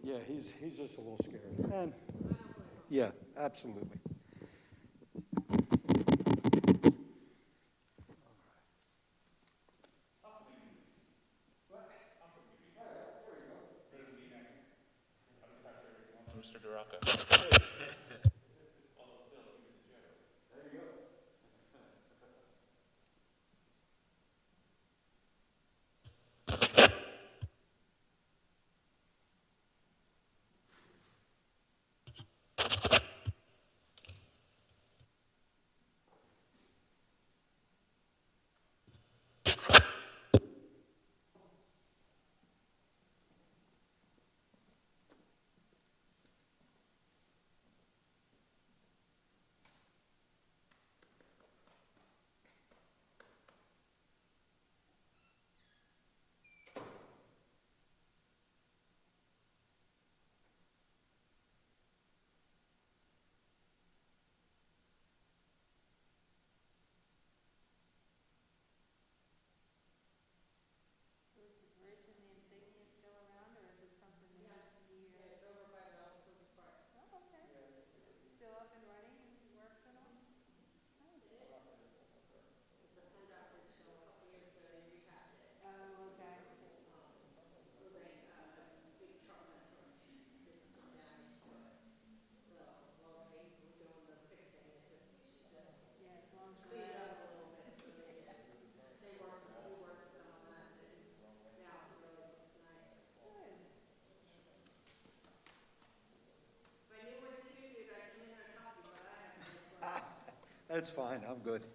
Yeah, he's just a little scared. And, yeah, absolutely. Mr. Duraka. Is the bridge and the insignia still around, or is it something that used to be? Yeah, it's over by the Alpha Park. Oh, okay. Still up and running and works and all? Nice. It is. It's a PennDOT bridge, so a couple years ago they rehabbed it. Oh, okay. It was like a big truck went through it and did some damage to it. So while they were doing the fixing, they said they should just Yeah, as long as clean it up a little bit, so they did. We worked with them on that, and now it really looks nice. Good. If I knew what to do, dude, I'd come in and a copy, but I have no clue. That's fine, I'm good.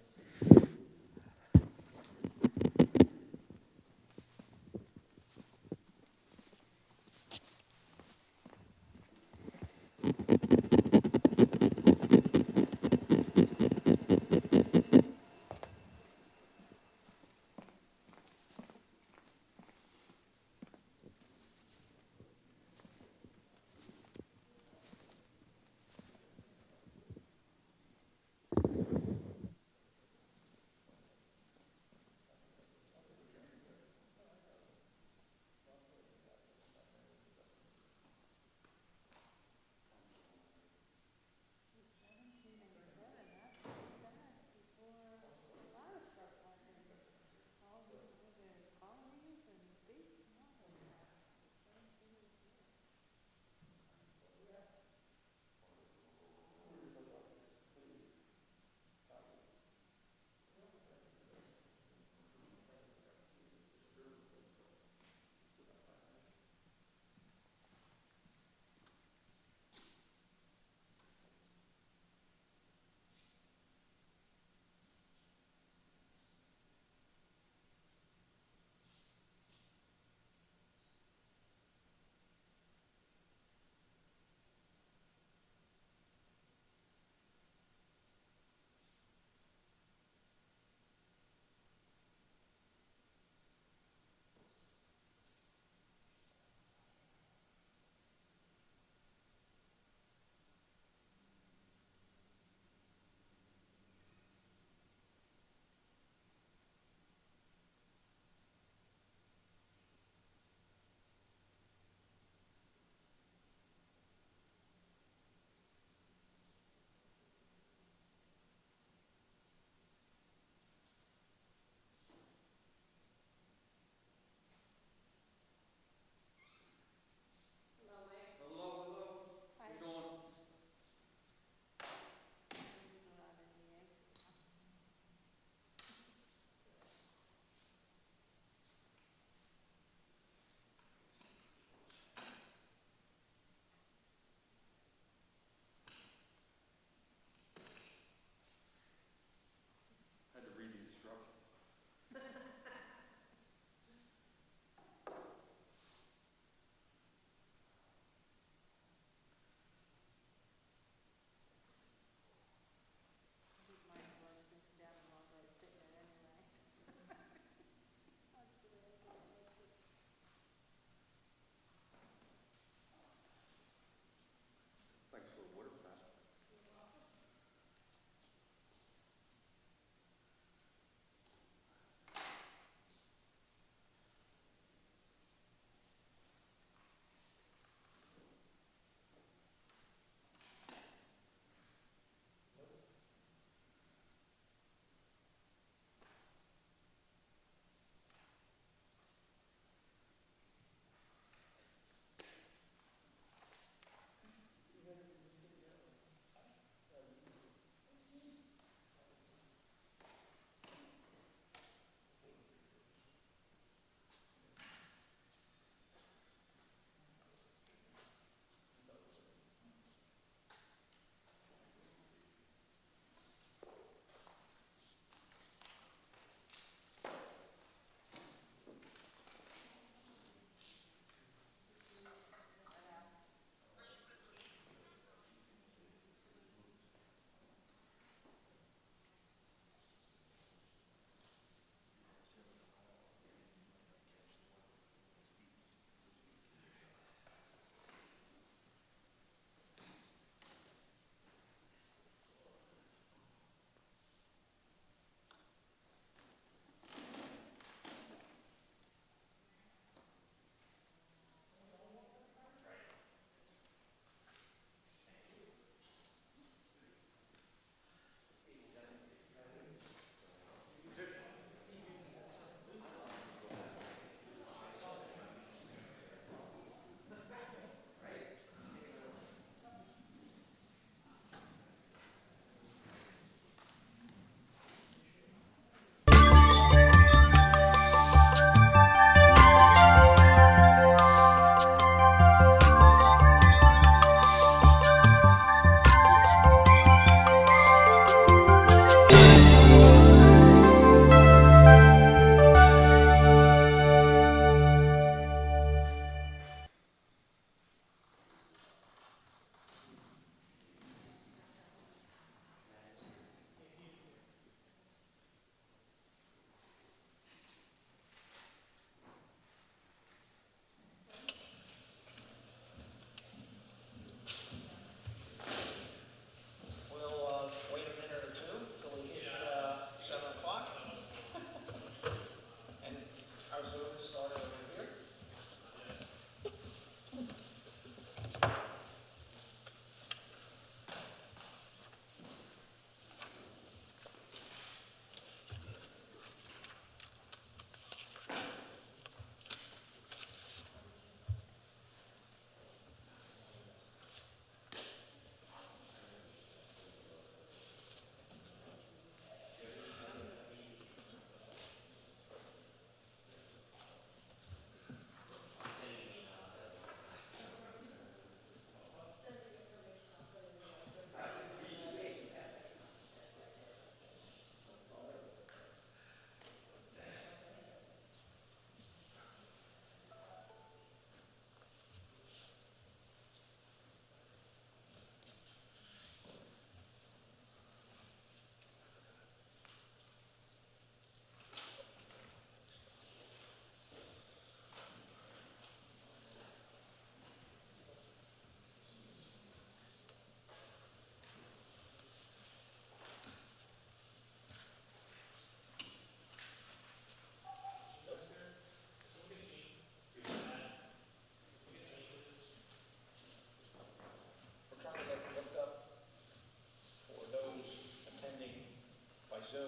Zoom.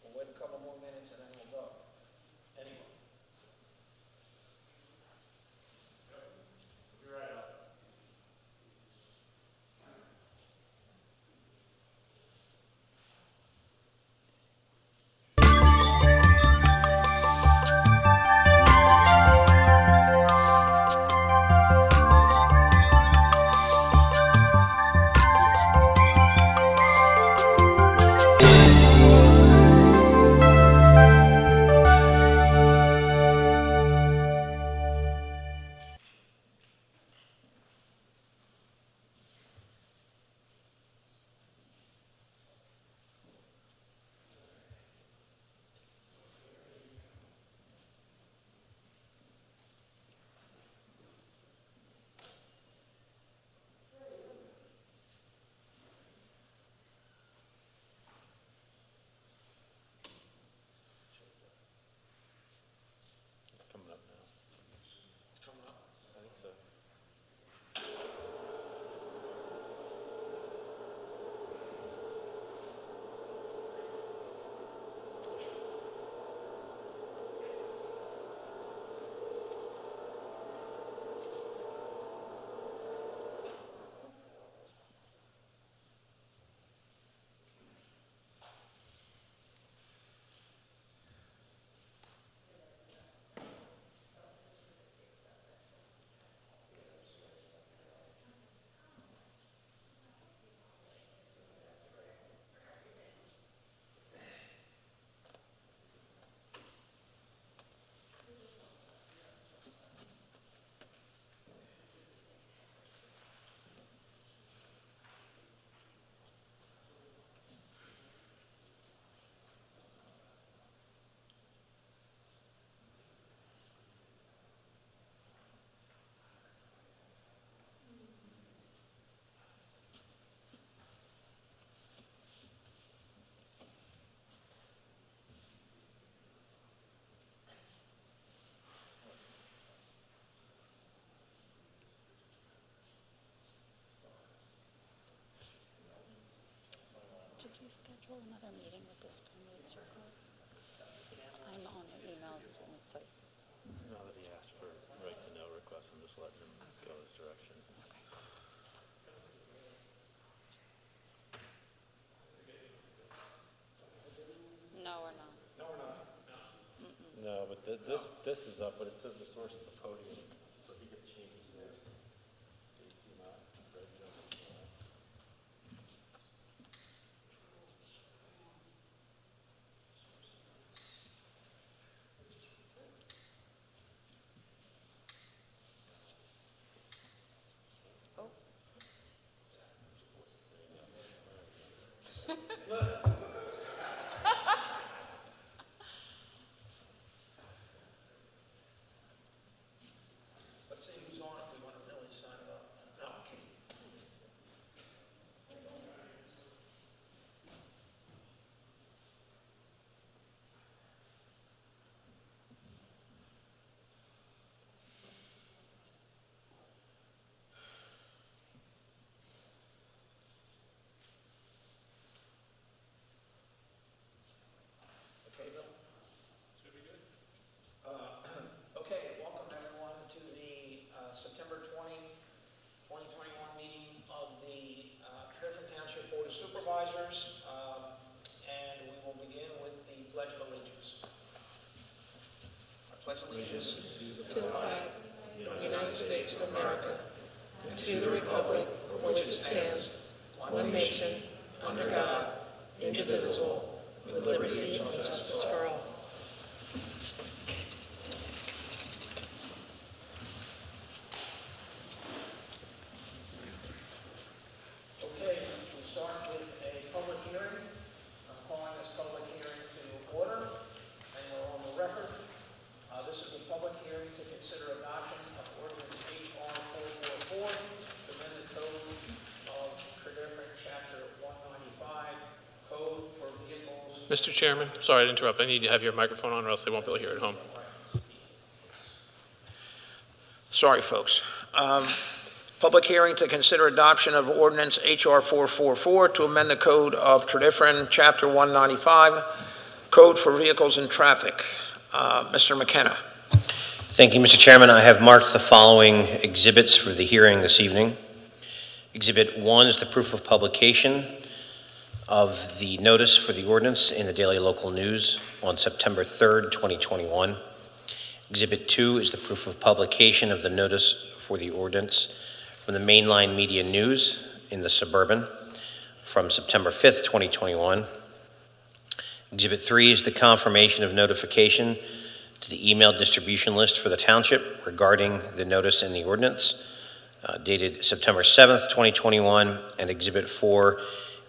We'll wait a couple more minutes and then we'll go. Anyone? Coming up now. It's coming up. I think so. Did you schedule another meeting with this permanent circle? I'm on the emails and it's like, Now that he asked for right to know requests, I'm just letting him go his direction. no, we're not. No, we're not. No, but this is up, but it says the source of the podium, so he could change his source. Do not, right, Joe? Oh, Let's see who's on if we want to really sign it up. Okay. Okay, Bill? Should be good. Okay, welcome everyone to the September 2021 meeting of the Tredyffrin Township Board of Supervisors. And we will begin with the Pledge of Allegiance. I pledge allegiance to the flag of the United States of America, and to the republic for which it stands, one nation, under God, indivisible, with liberty and justice for all. Okay, we start with a public hearing. I'm calling this public hearing to order, and we're on the record. This is a public hearing to consider adoption of Ordinance HR 444, to amend the code of Tredyffrin, Chapter 195, Code for Vehicles. Mr. Chairman, sorry to interrupt. I need to have your microphone on or else they won't be able to hear it at home. Sorry, folks. Public hearing to consider adoption of ordinance HR 444 to amend the code of Tredyffrin, Chapter 195, Code for Vehicles and Traffic. Mr. McKenna. Thank you, Mr. Chairman. I have marked the following exhibits for the hearing this evening. Exhibit 1 is the proof of publication of the notice for the ordinance in the Daily Local News on September 3rd, 2021. Exhibit 2 is the proof of publication of the notice for the ordinance from the Mainline Media News in the Suburban from September 5th, 2021. Exhibit 3 is the confirmation of notification to the email distribution list for the Township regarding the notice in the ordinance, dated September 7th, 2021. And Exhibit 4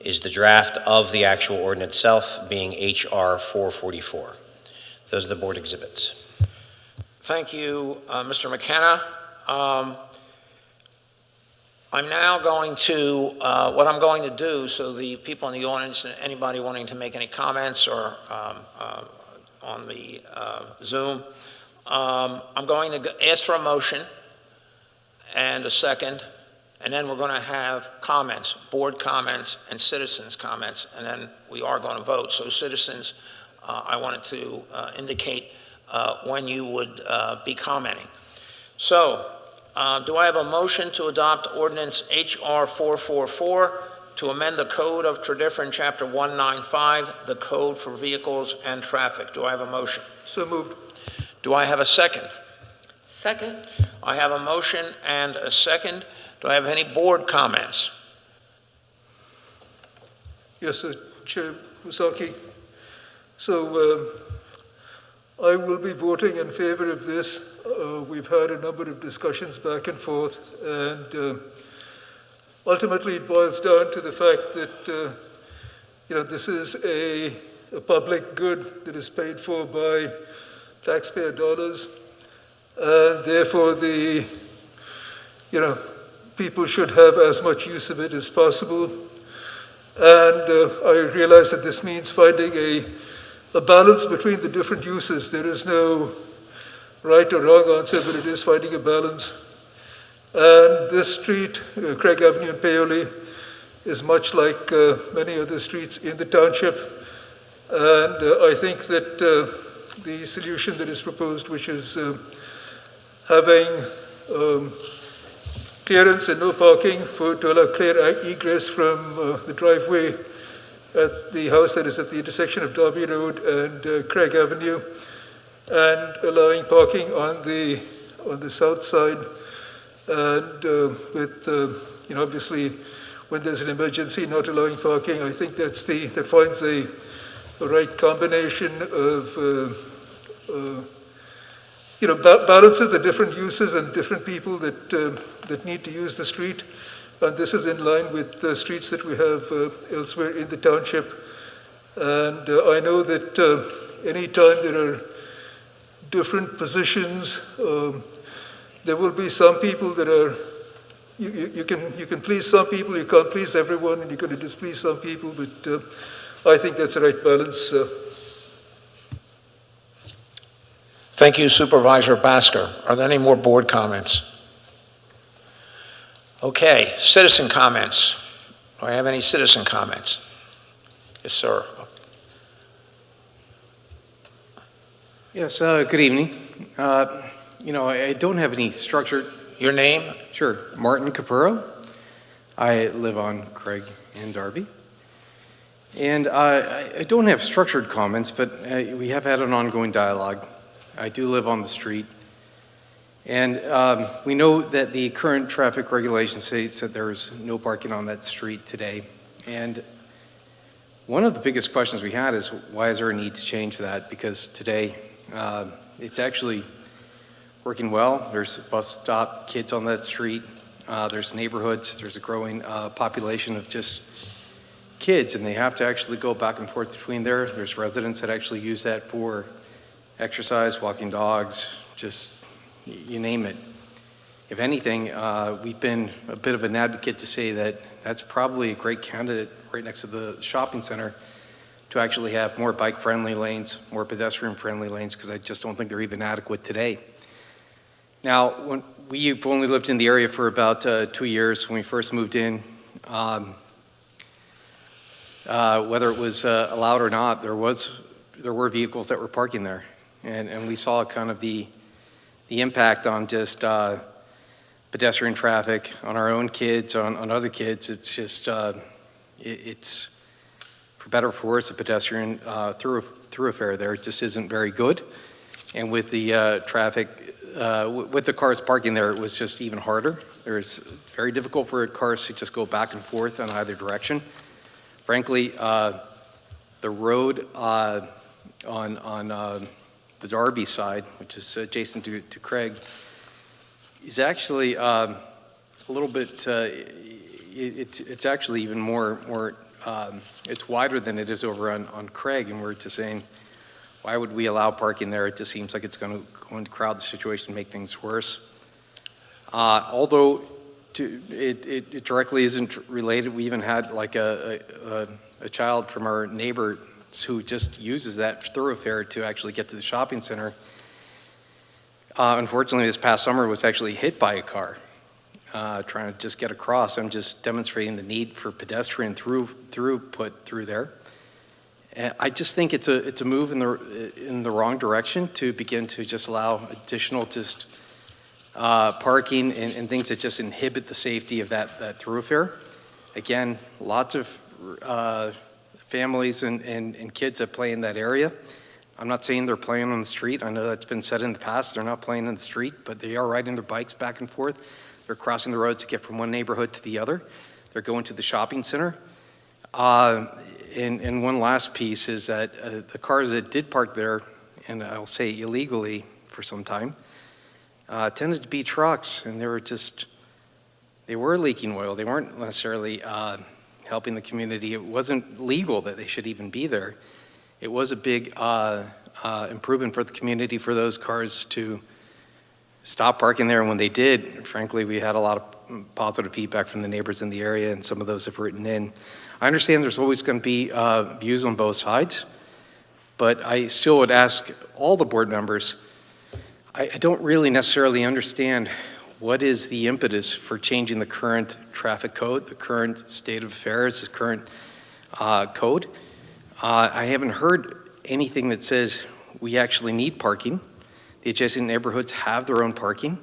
is the draft of the actual ordinance itself, being HR 444. Those are the board exhibits. Thank you, Mr. McKenna. I'm now going to, what I'm going to do, so the people in the audience, anybody wanting to make any comments or on the Zoom, I'm going to ask for a motion and a second, and then we're going to have comments, board comments and citizens' comments, and then we are going to vote. So citizens, I wanted to indicate when you would be commenting. So, do I have a motion to adopt ordinance HR 444 to amend the code of Tredyffrin, Chapter 195, the Code for Vehicles and Traffic? Do I have a motion? So moved. Do I have a second? Second. I have a motion and a second. Do I have any board comments? Yes, Chair Musaki. So I will be voting in favor of this. We've had a number of discussions back and forth, and ultimately it boils down to the fact that this is a public good that is paid for by taxpayer dollars, and therefore the people should have as much use of it as possible. And I realize that this means finding a balance between the different uses. There is no right or wrong answer, but it is finding a balance. And this street, Craig Avenue in Paoli, is much like many other streets in the township. And I think that the solution that is proposed, which is having clearance and no parking to allow clear egress from the driveway at the house that is at the intersection of Derby Road and Craig Avenue, and allowing parking on the south side, and with obviously when there's an emergency, not allowing parking. I think that finds a right combination of balances the different uses and different people that need to use the street. And this is in line with the streets that we have elsewhere in the township. And I know that anytime there are different positions, there will be some people that are, you can please some people, you can't please everyone, and you're going to displease some people, but I think that's the right balance. Thank you, Supervisor Basker. Are there any more board comments? Okay, citizen comments. Do I have any citizen comments? Yes, sir. Yes, good evening. I don't have any structured... Your name? Sure, Martin Capurro. I live on Craig and Derby. And I don't have structured comments, but we have had an ongoing dialogue. I do live on the street. And we know that the current traffic regulation states that there is no parking on that street today. And one of the biggest questions we had is, why is there a need to change that? Because today it's actually working well. There's bus stop kids on that street. There's neighborhoods. There's a growing population of just kids, and they have to actually go back and forth between there. There's residents that actually use that for exercise, walking dogs, just you name it. If anything, we've been a bit of an advocate to say that that's probably a great candidate right next to the shopping center to actually have more bike-friendly lanes, more pedestrian-friendly lanes, because I just don't think they're even adequate today. Now, when we've only lived in the area for about 2 years. When we first moved in, whether it was allowed or not, there were vehicles that were parking there, and we saw kind of the impact on just pedestrian traffic, on our own kids, on other kids. It's just it's for better or for worse, a pedestrian thoroughfare there just isn't very good, and with the traffic. With the cars parking there, it was just even harder. It's very difficult for cars to just go back and forth in either direction. Frankly, the road on the Darby side, which is adjacent to Craig, is actually a little bit. It's actually even more. It's wider than it is over on Craig, and we're just saying, why would we allow parking there? It just seems like it's going to crowd the situation and make things worse. Although it directly isn't related. We even had like a child from our neighbor who just uses that thoroughfare to actually get to the shopping center. Unfortunately, this past summer was actually hit by a car trying to just get across. I'm just demonstrating the need for pedestrian throughput through there. I just think it's a move in the wrong direction to begin to just allow additional parking and things that just inhibit the safety of that thoroughfare. Again, lots of families and kids that play in that area. I'm not saying they're playing on the street. I know that's been said in the past. They're not playing in the street, but they are riding their bikes back and forth. They're crossing the road to get from one neighborhood to the other. They're going to the shopping center. And one last piece is that the cars that did park there, and I'll say illegally for some time, tended to be trucks, and they were leaking oil. They weren't necessarily helping the community. It wasn't legal that they should even be there. It was a big improvement for the community for those cars to stop parking there, and when they did, frankly, we had a lot of positive feedback from the neighbors in the area, and some of those have written in. I understand there's always going to be views on both sides, but I still would ask all the board members, I don't really necessarily understand what is the impetus for changing the current traffic code, the current state of affairs, the current code. I haven't heard anything that says we actually need parking. The adjacent neighborhoods have their own parking.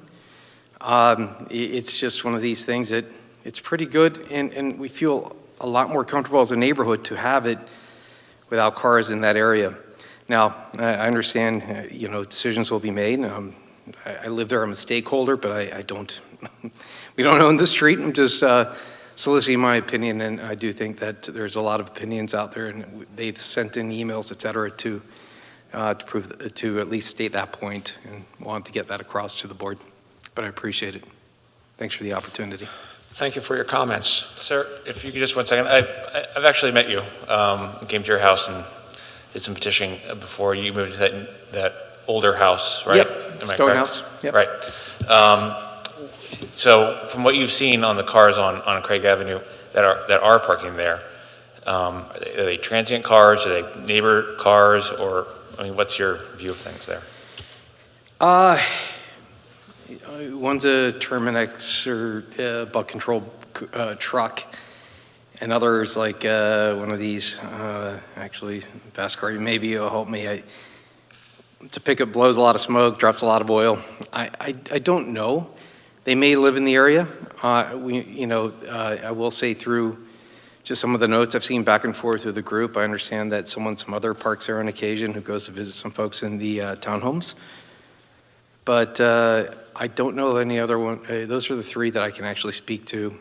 It's just one of these things that it's pretty good, and we feel a lot more comfortable as a neighborhood to have it without cars in that area. Now, I understand, decisions will be made. I live there, I'm a stakeholder, but I don't, we don't own the street. I'm just soliciting my opinion, and I do think that there's a lot of opinions out there, and they've sent in emails, et cetera, to at least state that point, and want to get that across to the board. But I appreciate it. Thanks for the opportunity. Thank you for your comments. Sir, if you could just 1 second. I've actually met you. Came to your house and did some petitioning before you moved to that older house, right? Yep, stone house. Yep. Right. So from what you've seen on the cars on Craig Avenue that are parking there, are they transient cars? Are they neighbor cars? Or, what's your view of things there? One's a Terminex or bug control truck, and others like one of these. Actually, fast car. Maybe you'll help me. It's a pickup, blows a lot of smoke, drops a lot of oil. I don't know. They may live in the area. I will say through just some of the notes I've seen back and forth with the group, I understand that someone's mother parks there on occasion who goes to visit some folks in the townhomes. But I don't know any other one. Those are the three that I can actually speak to.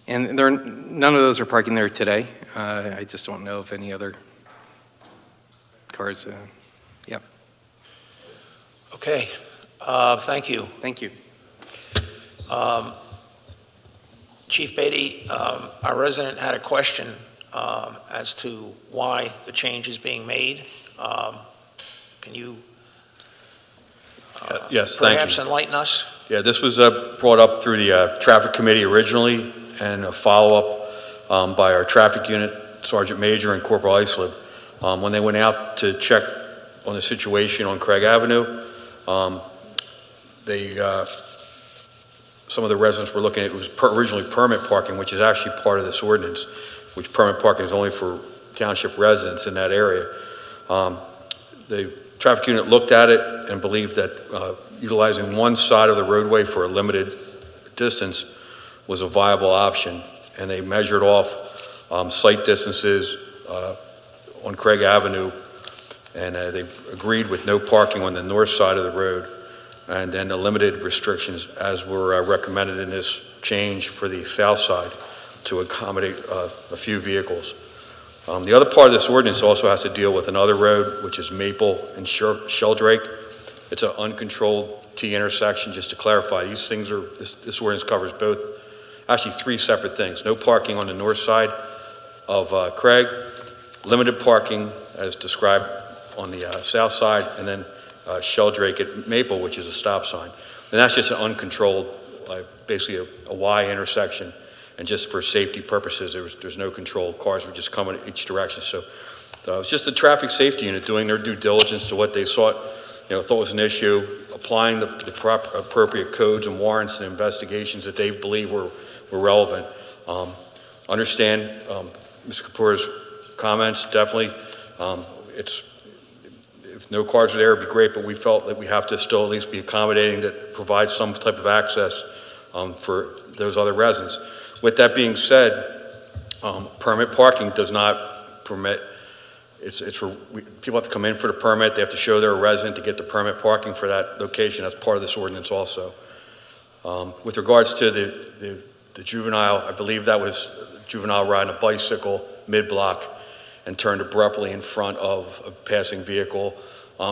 And none of those are parking there today. I just don't know if any other cars. Yep. Okay. Thank you. Thank you. Chief Beatty, our resident had a question as to why the change is being made. Can you yes, thank you. Perhaps enlighten us? Yeah, this was brought up through the traffic committee originally, and a follow-up by our traffic unit, Sergeant Major and Corporal Islip, when they went out to check on the situation on Craig Avenue. some of the residents were looking at, it was originally permit parking, which is actually part of this ordinance, which permit parking is only for township residents in that area. The traffic unit looked at it and believed that utilizing one side of the roadway for a limited distance was a viable option, and they measured off site distances on Craig Avenue, and they agreed with no parking on the north side of the road, and then the limited restrictions as were recommended in this change for the south side to accommodate a few vehicles. The other part of this ordinance also has to deal with another road, which is Maple and Sheldrake. It's an uncontrolled T intersection. Just to clarify, these things are, this ordinance covers both, actually three separate things. No parking on the north side of Craig, limited parking as described on the south side, and then Sheldrake at Maple, which is a stop sign. And that's just an uncontrolled, basically a Y intersection. And just for safety purposes, there's no control. Cars would just come in each direction. So it's just the traffic safety unit doing their due diligence to what they thought was an issue, applying the proper, appropriate codes and warrants and investigations that they believe were relevant. Understand Mr. Kapoor's comments, definitely. If no cars are there, it'd be great, but we felt that we have to still at least be accommodating that provides some type of access for those other residents. With that being said, permit parking does not permit, people have to come in for the permit, they have to show they're a resident to get the permit parking for that location. That's part of this ordinance also. With regards to the juvenile, I believe that was a juvenile riding a bicycle mid-block and turned abruptly in front of a passing vehicle.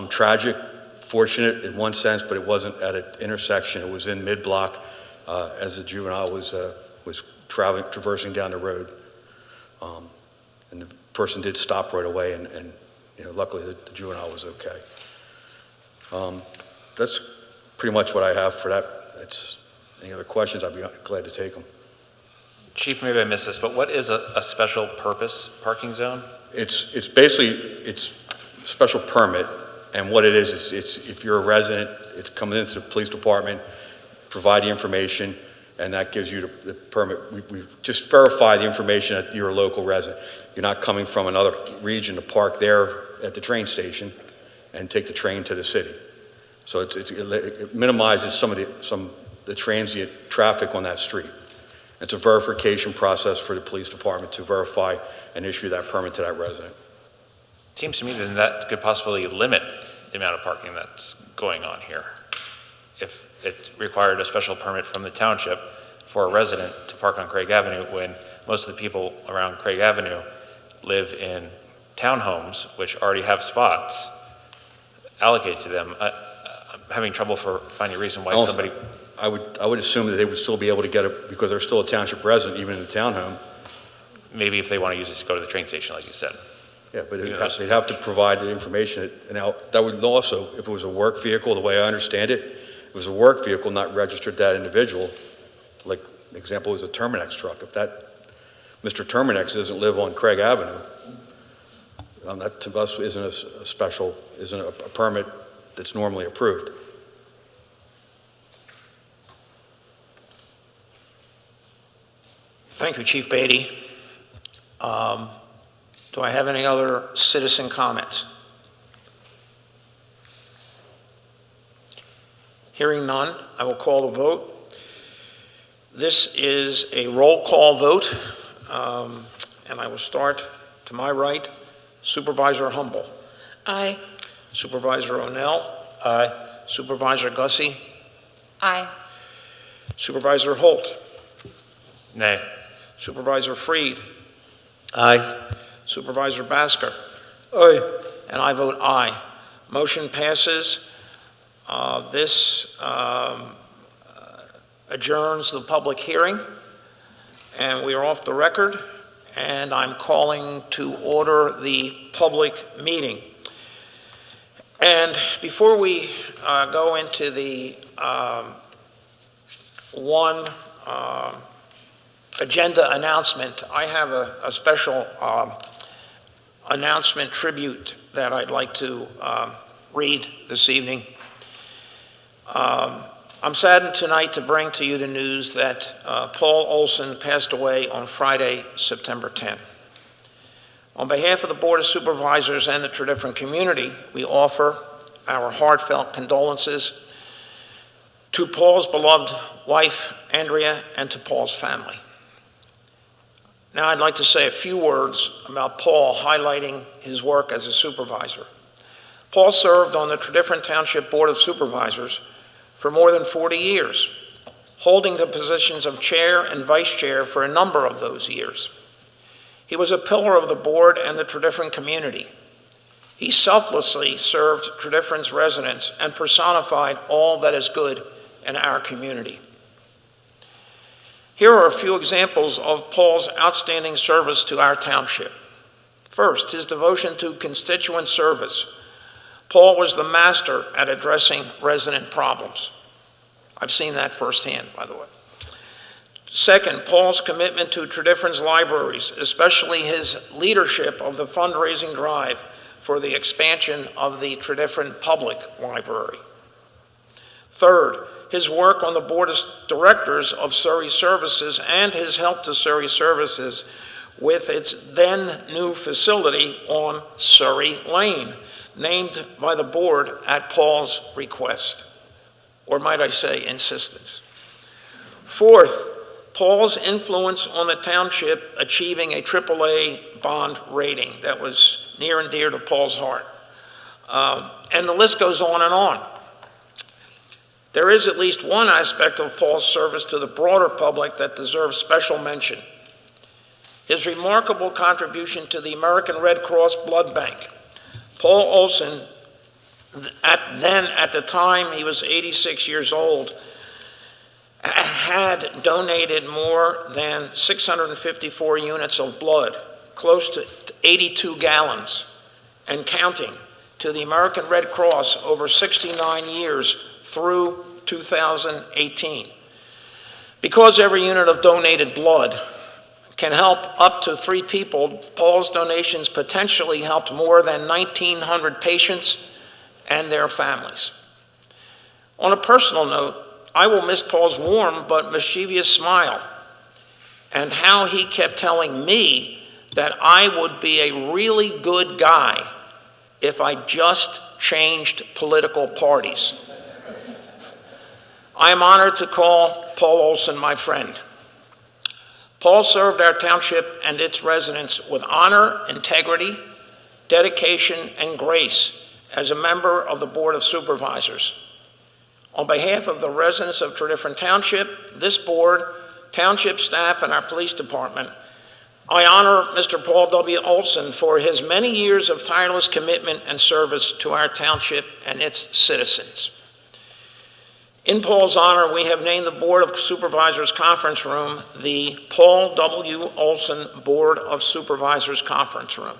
Tragic, fortunate in one sense, but it wasn't at an intersection. It was in mid-block as the juvenile was traversing down the road. And the person did stop right away, and luckily the juvenile was okay. That's pretty much what I have for that. Any other questions, I'd be glad to take them. Chief, maybe I missed this, but what is a special purpose parking zone? It's basically special permit, and what it is if you're a resident, it comes into the police department, provide the information, and that gives you the permit. We just verify the information that you're a local resident. You're not coming from another region to park there at the train station and take the train to the city. So it minimizes some of the transient traffic on that street. It's a verification process for the police department to verify and issue that permit to that resident. It seems to me then that could possibly limit the amount of parking that's going on here. If it required a special permit from the township for a resident to park on Craig Avenue when most of the people around Craig Avenue live in townhomes, which already have spots allocated to them. I'm having trouble finding a reason why somebody... I would assume that they would still be able to get it because they're still a township resident, even in a townhome. Maybe if they want to use it to go to the train station, like you said. Yeah, but they'd have to provide the information. Now, that would also, if it was a work vehicle, the way I understand it, it was a work vehicle not registered that individual. Like, an example was a Terminex truck. If that Mr. Terminex doesn't live on Craig Avenue, that to us isn't isn't a permit that's normally approved. Thank you, Chief Beatty. Do I have any other citizen comments? Hearing none, I will call the vote. This is a roll call vote, and I will start to my right. Supervisor Humble. Aye. Supervisor O'Neill. Aye. Supervisor Gussie. Aye. Supervisor Holt. Nay. Supervisor Freed. Aye. Supervisor Basker. Aye. And I vote aye. Motion passes. This adjourns the public hearing, and we are off the record, and I'm calling to order the public meeting. And before we go into the agenda announcement, I have a special announcement tribute that I'd like to read this evening. I'm saddened tonight to bring to you the news that Paul Olson passed away on Friday, September 10. On behalf of the Board of Supervisors and the Tredyffrin community, we offer our heartfelt condolences to Paul's beloved wife, Andrea, and to Paul's family. Now I'd like to say a few words about Paul, highlighting his work as a supervisor. Paul served on the Tredyffrin Township Board of Supervisors for more than 40 years, holding the positions of chair and vice chair for a number of those years. He was a pillar of the board and the Tredyffrin community. He selflessly served Tredyffrin's residents and personified all that is good in our community. Here are a few examples of Paul's outstanding service to our township. First, his devotion to constituent service. Paul was the master at addressing resident problems. I've seen that firsthand, by the way. Second, Paul's commitment to Tredyffrin's libraries, especially his leadership of the fundraising drive for the expansion of the Tredyffrin Public Library. Third, his work on the Board of Directors of Surrey Services and his help to Surrey Services with its then new facility on Surrey Lane, named by the board at Paul's request, or might I say insistence. Fourth, Paul's influence on the township achieving a AAA bond rating that was near and dear to Paul's heart. And the list goes on and on. There is at least one aspect of Paul's service to the broader public that deserves special mention. His remarkable contribution to the American Red Cross Blood Bank. Paul Olson, at the time he was 86 years old, had donated more than 654 units of blood, close to 82 gallons, and counting, to the American Red Cross over 69 years through 2018. Because every unit of donated blood can help up to 3 people, Paul's donations potentially helped more than 1,900 patients and their families. On a personal note, I will miss Paul's warm but mischievous smile and how he kept telling me that I would be a really good guy if I just changed political parties. I am honored to call Paul Olson my friend. Paul served our township and its residents with honor, integrity, dedication, and grace as a member of the Board of Supervisors. On behalf of the residents of Tredyffrin Township, this board, township staff, and our police department, I honor Mr. Paul W. Olson for his many years of tireless commitment and service to our township and its citizens. In Paul's honor, we have named the Board of Supervisors Conference Room the Paul W. Olson Board of Supervisors Conference Room.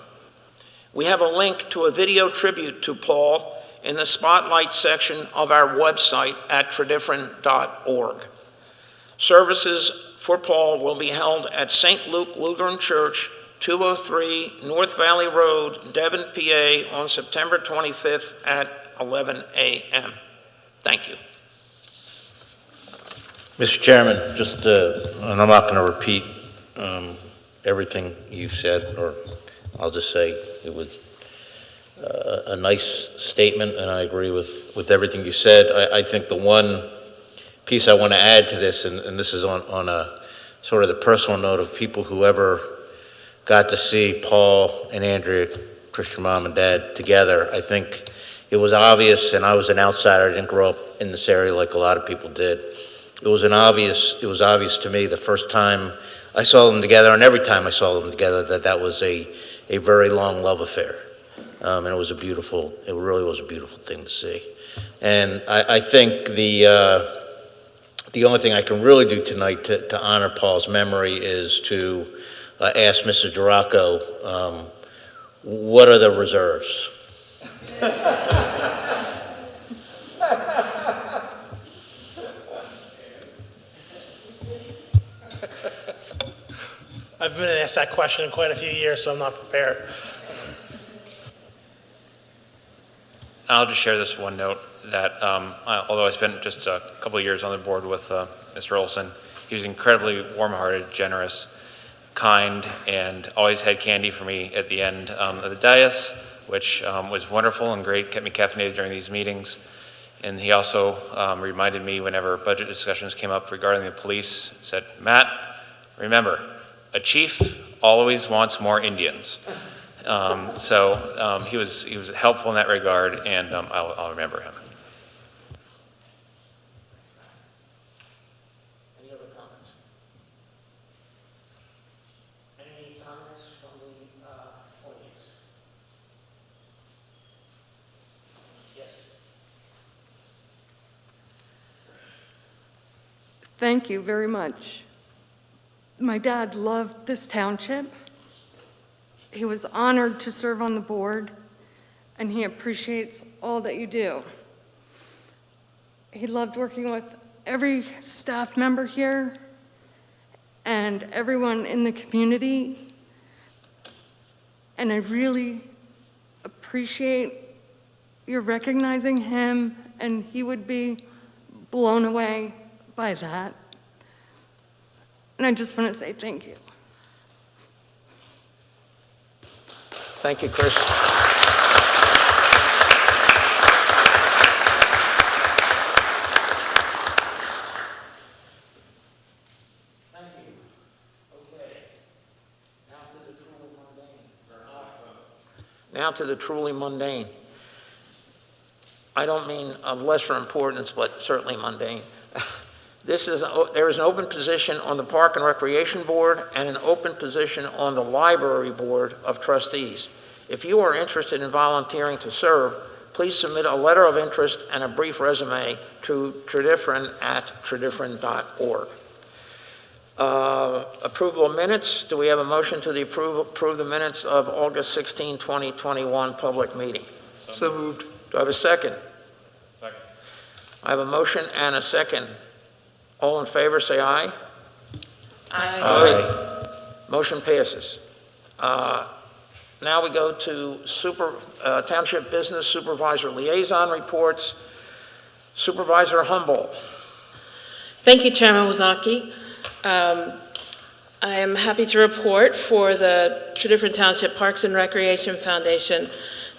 We have a link to a video tribute to Paul in the Spotlight section of our website at tredyffrin.org. Services for Paul will be held at St. Luke Lutheran Church, 203 North Valley Road, Devon, PA, on September 25th at 11 a.m. Thank you. Mr. Chairman, just, and I'm not going to repeat everything you said, or I'll just say it was a nice statement, and I agree with everything you said. I think the one piece I want to add to this, and this is on a sort of the personal note of people who ever got to see Paul and Andrea, Christian mom and dad, together. I think it was obvious, and I was an outsider. I didn't grow up in this area like a lot of people did. It was obvious to me the first time I saw them together, and every time I saw them together, that was a very long love affair. And it really was a beautiful thing to see. And I think the only thing I can really do tonight to honor Paul's memory is to ask Mr. Duraco, what are the reserves? I've been asked that question in quite a few years, so I'm not prepared. I'll just share this one note. that although I spent just a couple of years on the board with Mr. Olson, he was incredibly warm-hearted, generous, kind, and always had candy for me at the end of the dais, which was wonderful and great, kept me caffeinated during these meetings. And he also reminded me whenever budget discussions came up regarding the police, said, Matt, remember, a chief always wants more Indians. So he was helpful in that regard, and I'll remember him. Any other comments? Any comments from the audience? Yes. Thank you very much. My dad loved this township. He was honored to serve on the board, and he appreciates all that you do. He loved working with every staff member here and everyone in the community, and I really appreciate your recognizing him, and he would be blown away by that. And I just want to say thank you. Thank you, Chris. Thank you. Okay. Now to the truly mundane. Now to the truly mundane. I don't mean of lesser importance, but certainly mundane. There is an open position on the Park and Recreation Board and an open position on the Library Board of Trustees. If you are interested in volunteering to serve, please submit a letter of interest and a brief resume to Tredyffrin@tredyffrin.org. Approval of minutes. Do we have a motion to approve the minutes of August 16, 2021 public meeting? So moved. Do I have a second? Second. I have a motion and a second. All in favor, say aye. Aye. Motion passes. Now we go to Township Business Supervisor Liaison Reports. Supervisor Humboldt. Thank you, Chairman Wozaki. I am happy to report for the Tredyffrin Township Parks and Recreation Foundation,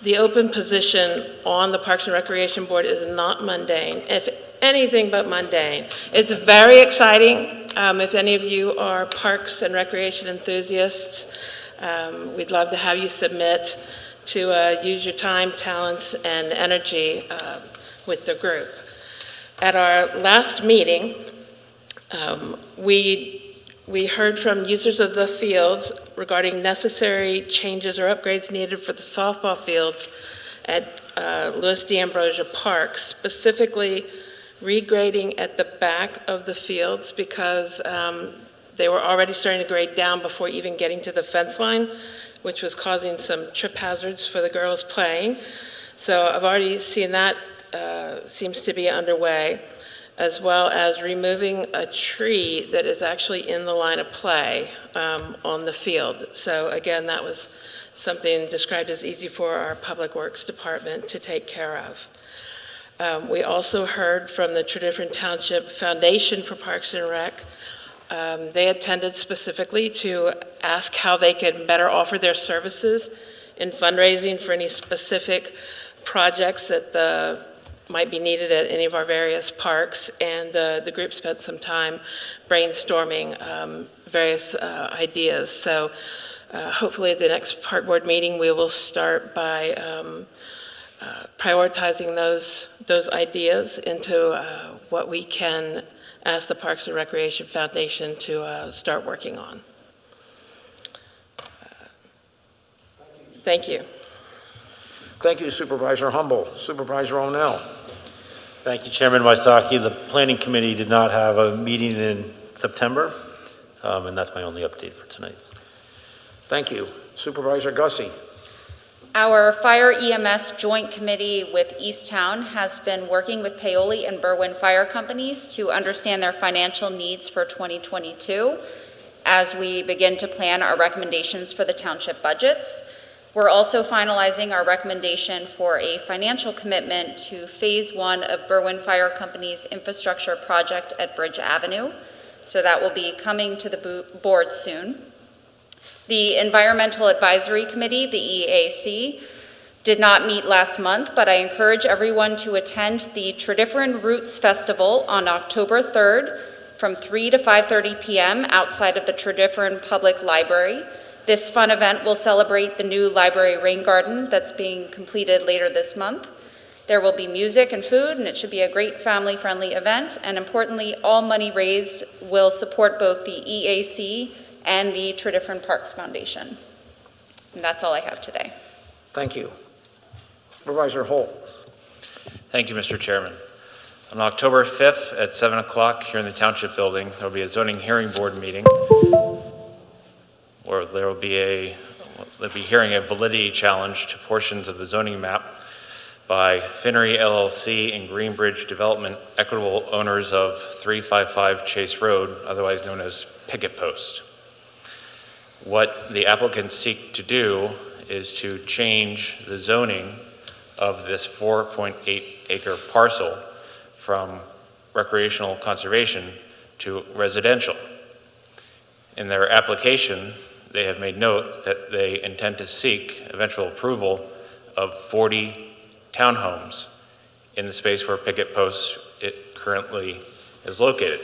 the open position on the Parks and Recreation Board is not mundane, if anything but mundane. It's very exciting. If any of you are parks and recreation enthusiasts, we'd love to have you submit to use your time, talents, and energy with the group. At our last meeting, we heard from users of the fields regarding necessary changes or upgrades needed for the softball fields at Louis D'Ambrosia Park, specifically regrading at the back of the fields because they were already starting to grade down before even getting to the fence line, which was causing some trip hazards for the girls playing. So I've already seen that seems to be underway, as well as removing a tree that is actually in the line of play on the field. So again, that was something described as easy for our Public Works Department to take care of. We also heard from the Tredyffrin Township Foundation for Parks and Rec. They attended specifically to ask how they could better offer their services in fundraising for any specific projects that might be needed at any of our various parks, and the group spent some time brainstorming various ideas. So hopefully at the next park board meeting we will start by prioritizing those ideas into what we can ask the Parks and Recreation Foundation to start working on. Thank you. Thank you, Supervisor Humboldt. Supervisor O'Neill. Thank you, Chairman Wysocki. The Planning Committee did not have a meeting in September, and that's my only update for tonight. Thank you. Supervisor Gussie. Our Fire EMS Joint Committee with Easttown has been working with Paoli and Berwyn Fire Companies to understand their financial needs for 2022 as we begin to plan our recommendations for the township budgets. We're also finalizing our recommendation for a financial commitment to Phase 1 of Berwyn Fire Company's infrastructure project at Bridge Avenue. So that will be coming to the board soon. The Environmental Advisory Committee, the EAC, did not meet last month, but I encourage everyone to attend the Tredyffrin Roots Festival on October 3rd from 3 to 5:30 p.m. outside of the Tredyffrin Public Library. This fun event will celebrate the new library rain garden that's being completed later this month. There will be music and food, and it should be a great family-friendly event. And importantly, all money raised will support both the EAC and the Tredyffrin Parks Foundation. And that's all I have today. Thank you. Supervisor Holt. Thank you, Mr. Chairman. On October 5th at 7 o'clock here in the Township Building, there will be a zoning hearing board meeting where they'll be hearing a validity challenge to portions of the zoning map by Finnery LLC and Greenbridge Development, equitable owners of 355 Chase Road, otherwise known as Picket Post. What the applicants seek to do is to change the zoning of this 4.8 acre parcel from recreational conservation to residential. In their application, they have made note that they intend to seek eventual approval of 40 townhomes in the space where Picket Post it currently is located.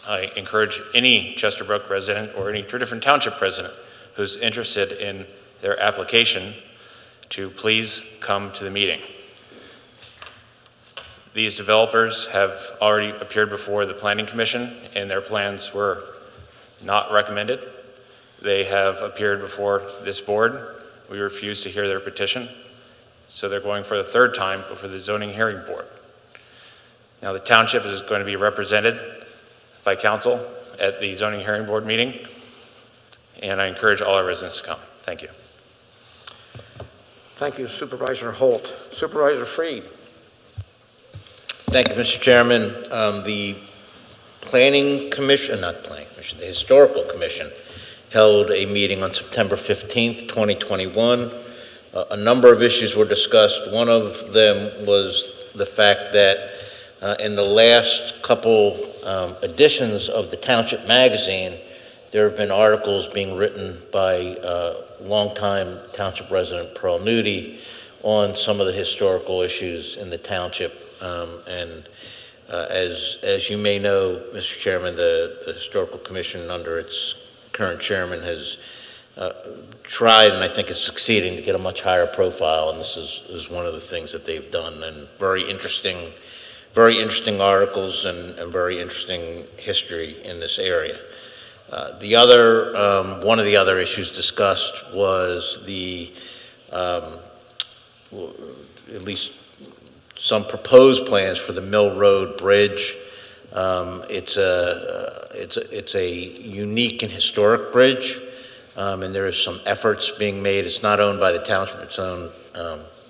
I encourage any Chesterbrook resident or any Tredyffrin Township resident who's interested in their application to please come to the meeting. These developers have already appeared before the Planning Commission and their plans were not recommended. They have appeared before this board. We refused to hear their petition. So they're going for the third time before the zoning hearing board. Now the township is going to be represented by council at the zoning hearing board meeting, and I encourage all our residents to come. Thank you. Thank you, Supervisor Holt. Supervisor Freed. Thank you, Mr. Chairman. The Planning Commission, not Planning Commission, the Historical Commission held a meeting on September 15th, 2021. A number of issues were discussed. One of them was the fact that in the last couple editions of the Township magazine, there have been articles being written by longtime Township resident Pearl Nudie on some of the historical issues in the Township. As you may know, Mr. Chairman, the Historical Commission under its current chairman has tried, and I think is succeeding, to get a much higher profile, and this is one of the things that they've done, and very interesting articles and very interesting history in this area. One of the other issues discussed was at least some proposed plans for the Mill Road Bridge. It's a unique and historic bridge, and there is some efforts being made. It's not owned by the township, it's owned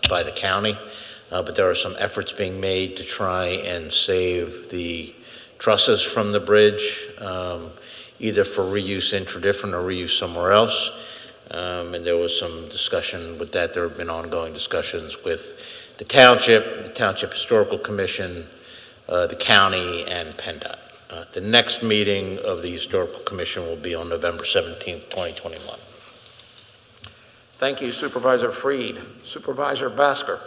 by the county, but there are some efforts being made to try and save the trusses from the bridge, either for reuse in Tredyffrin or reuse somewhere else. And there was some discussion with that. There have been ongoing discussions with the Township Historical Commission, the county, and PennDOT. The next meeting of the Historical Commission will be on November 17th, 2021. Thank you, Supervisor Freed. Supervisor Basker.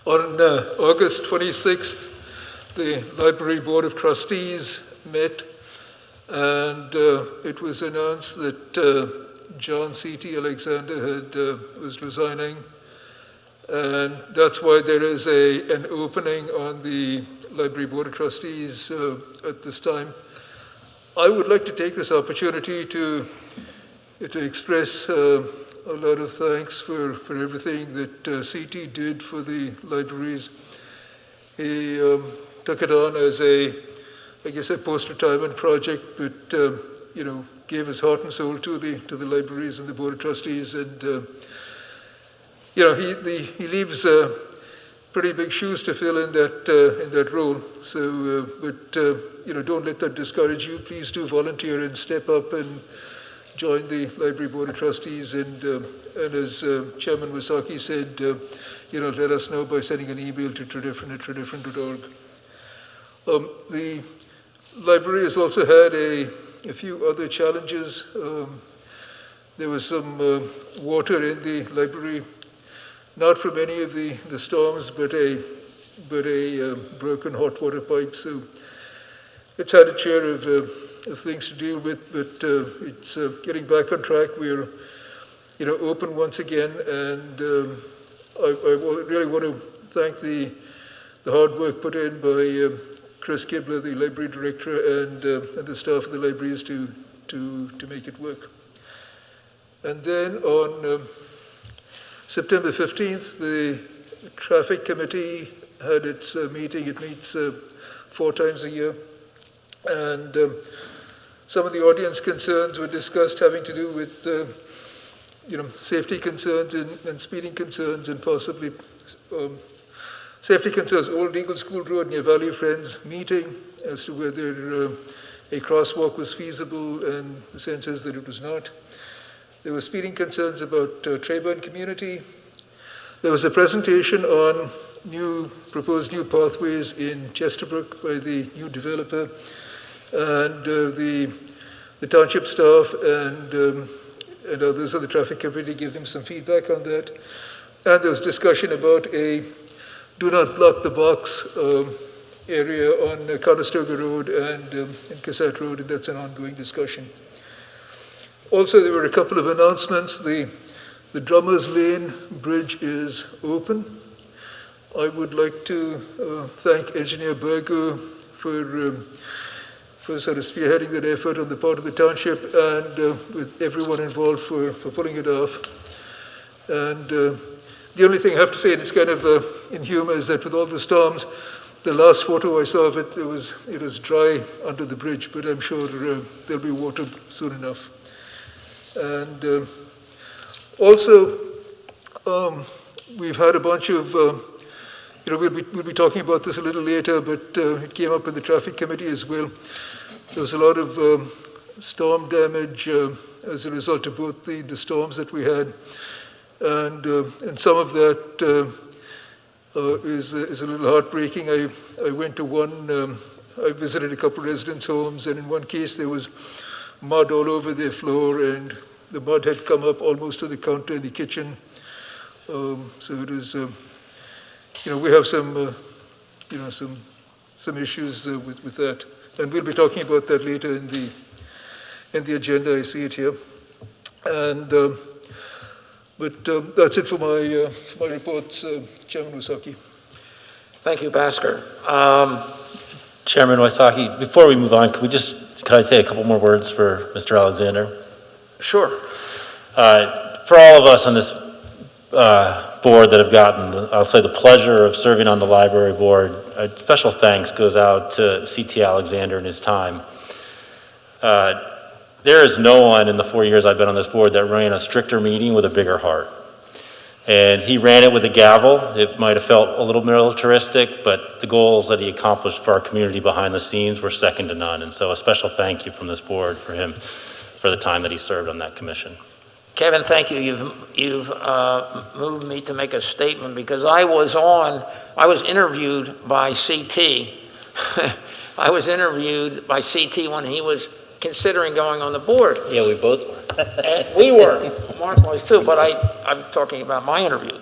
On August 26th, the Library Board of Trustees met, and it was announced that John C.T. Alexander was resigning, and that's why there is an opening on the Library Board of Trustees at this time. I would like to take this opportunity to express a lot of thanks for everything that C.T. did for the libraries. He took it on as a post-retirement project, but gave his heart and soul to the libraries and the Board of Trustees, and he leaves pretty big shoes to fill in that role. So, don't let that discourage you. Please do volunteer and step up and join the Library Board of Trustees, and as Chairman Wasaki said, let us know by sending an email to tredyffrin@tredyffrin.org. The library has also had a few other challenges. There was some water in the library, not from any of the storms, but a broken hot water pipe. So it's had its share of things to deal with, but it's getting back on track. We're, open once again, and I really want to thank the hard work put in by Chris Kibler, the library director, and the staff of the libraries to make it work. And then on September 15th, the traffic committee had its meeting. It meets 4 times a year. And some of the audience concerns were discussed having to do with, safety concerns and speeding concerns, and possibly safety concerns. Old Eagle School Road near Valley Friends meeting as to whether a crosswalk was feasible, and the sense is that it was not. There were speeding concerns about Treyburn community. There was a presentation on proposed new pathways in Chesterbrook by the new developer, and the township staff and others of the traffic committee gave them some feedback on that. And there was discussion about a do not block the box area on Conestoga Road and Cassette Road, and that's an ongoing discussion. Also, there were a couple of announcements. The Drummers Lane Bridge is open. I would like to thank Engineer Bergo for sort of spearheading that effort on the part of the township, and with everyone involved for pulling it off. And the only thing I have to say, and it's kind of in humor, is that with all the storms, the last photo I saw of it, it was dry under the bridge, but I'm sure there'll be water soon enough. And also, we've had a bunch of, we'll be talking about this a little later, but it came up in the traffic committee as well. There was a lot of storm damage as a result of both the storms that we had, and some of that is a little heartbreaking. I went to I visited a couple of residents' homes, and in one case there was mud all over their floor, and the mud had come up almost to the counter in the kitchen. So it is, we have some issues with that, and we'll be talking about that later in the agenda. I see it here, and but that's it for my reports, Chairman Wasaki. Thank you, Bhaskar. Chairman Wasaki, before we move on, could I say a couple more words for Mr. Alexander? Sure. For all of us on this board that have gotten, I'll say, the pleasure of serving on the library board, a special thanks goes out to C.T. Alexander and his time. There is no one in the 4 years I've been on this board that ran a stricter meeting with a bigger heart. And he ran it with a gavel. It might have felt a little militaristic, but the goals that he accomplished for our community behind the scenes were second to none. And so a special thank you from this board for him for the time that he served on that commission. Kevin, thank you. You've moved me to make a statement, because I was interviewed by CT. I was interviewed by CT when he was considering going on the board. Yeah, we both were. We were. Mark was too, but I'm talking about my interview.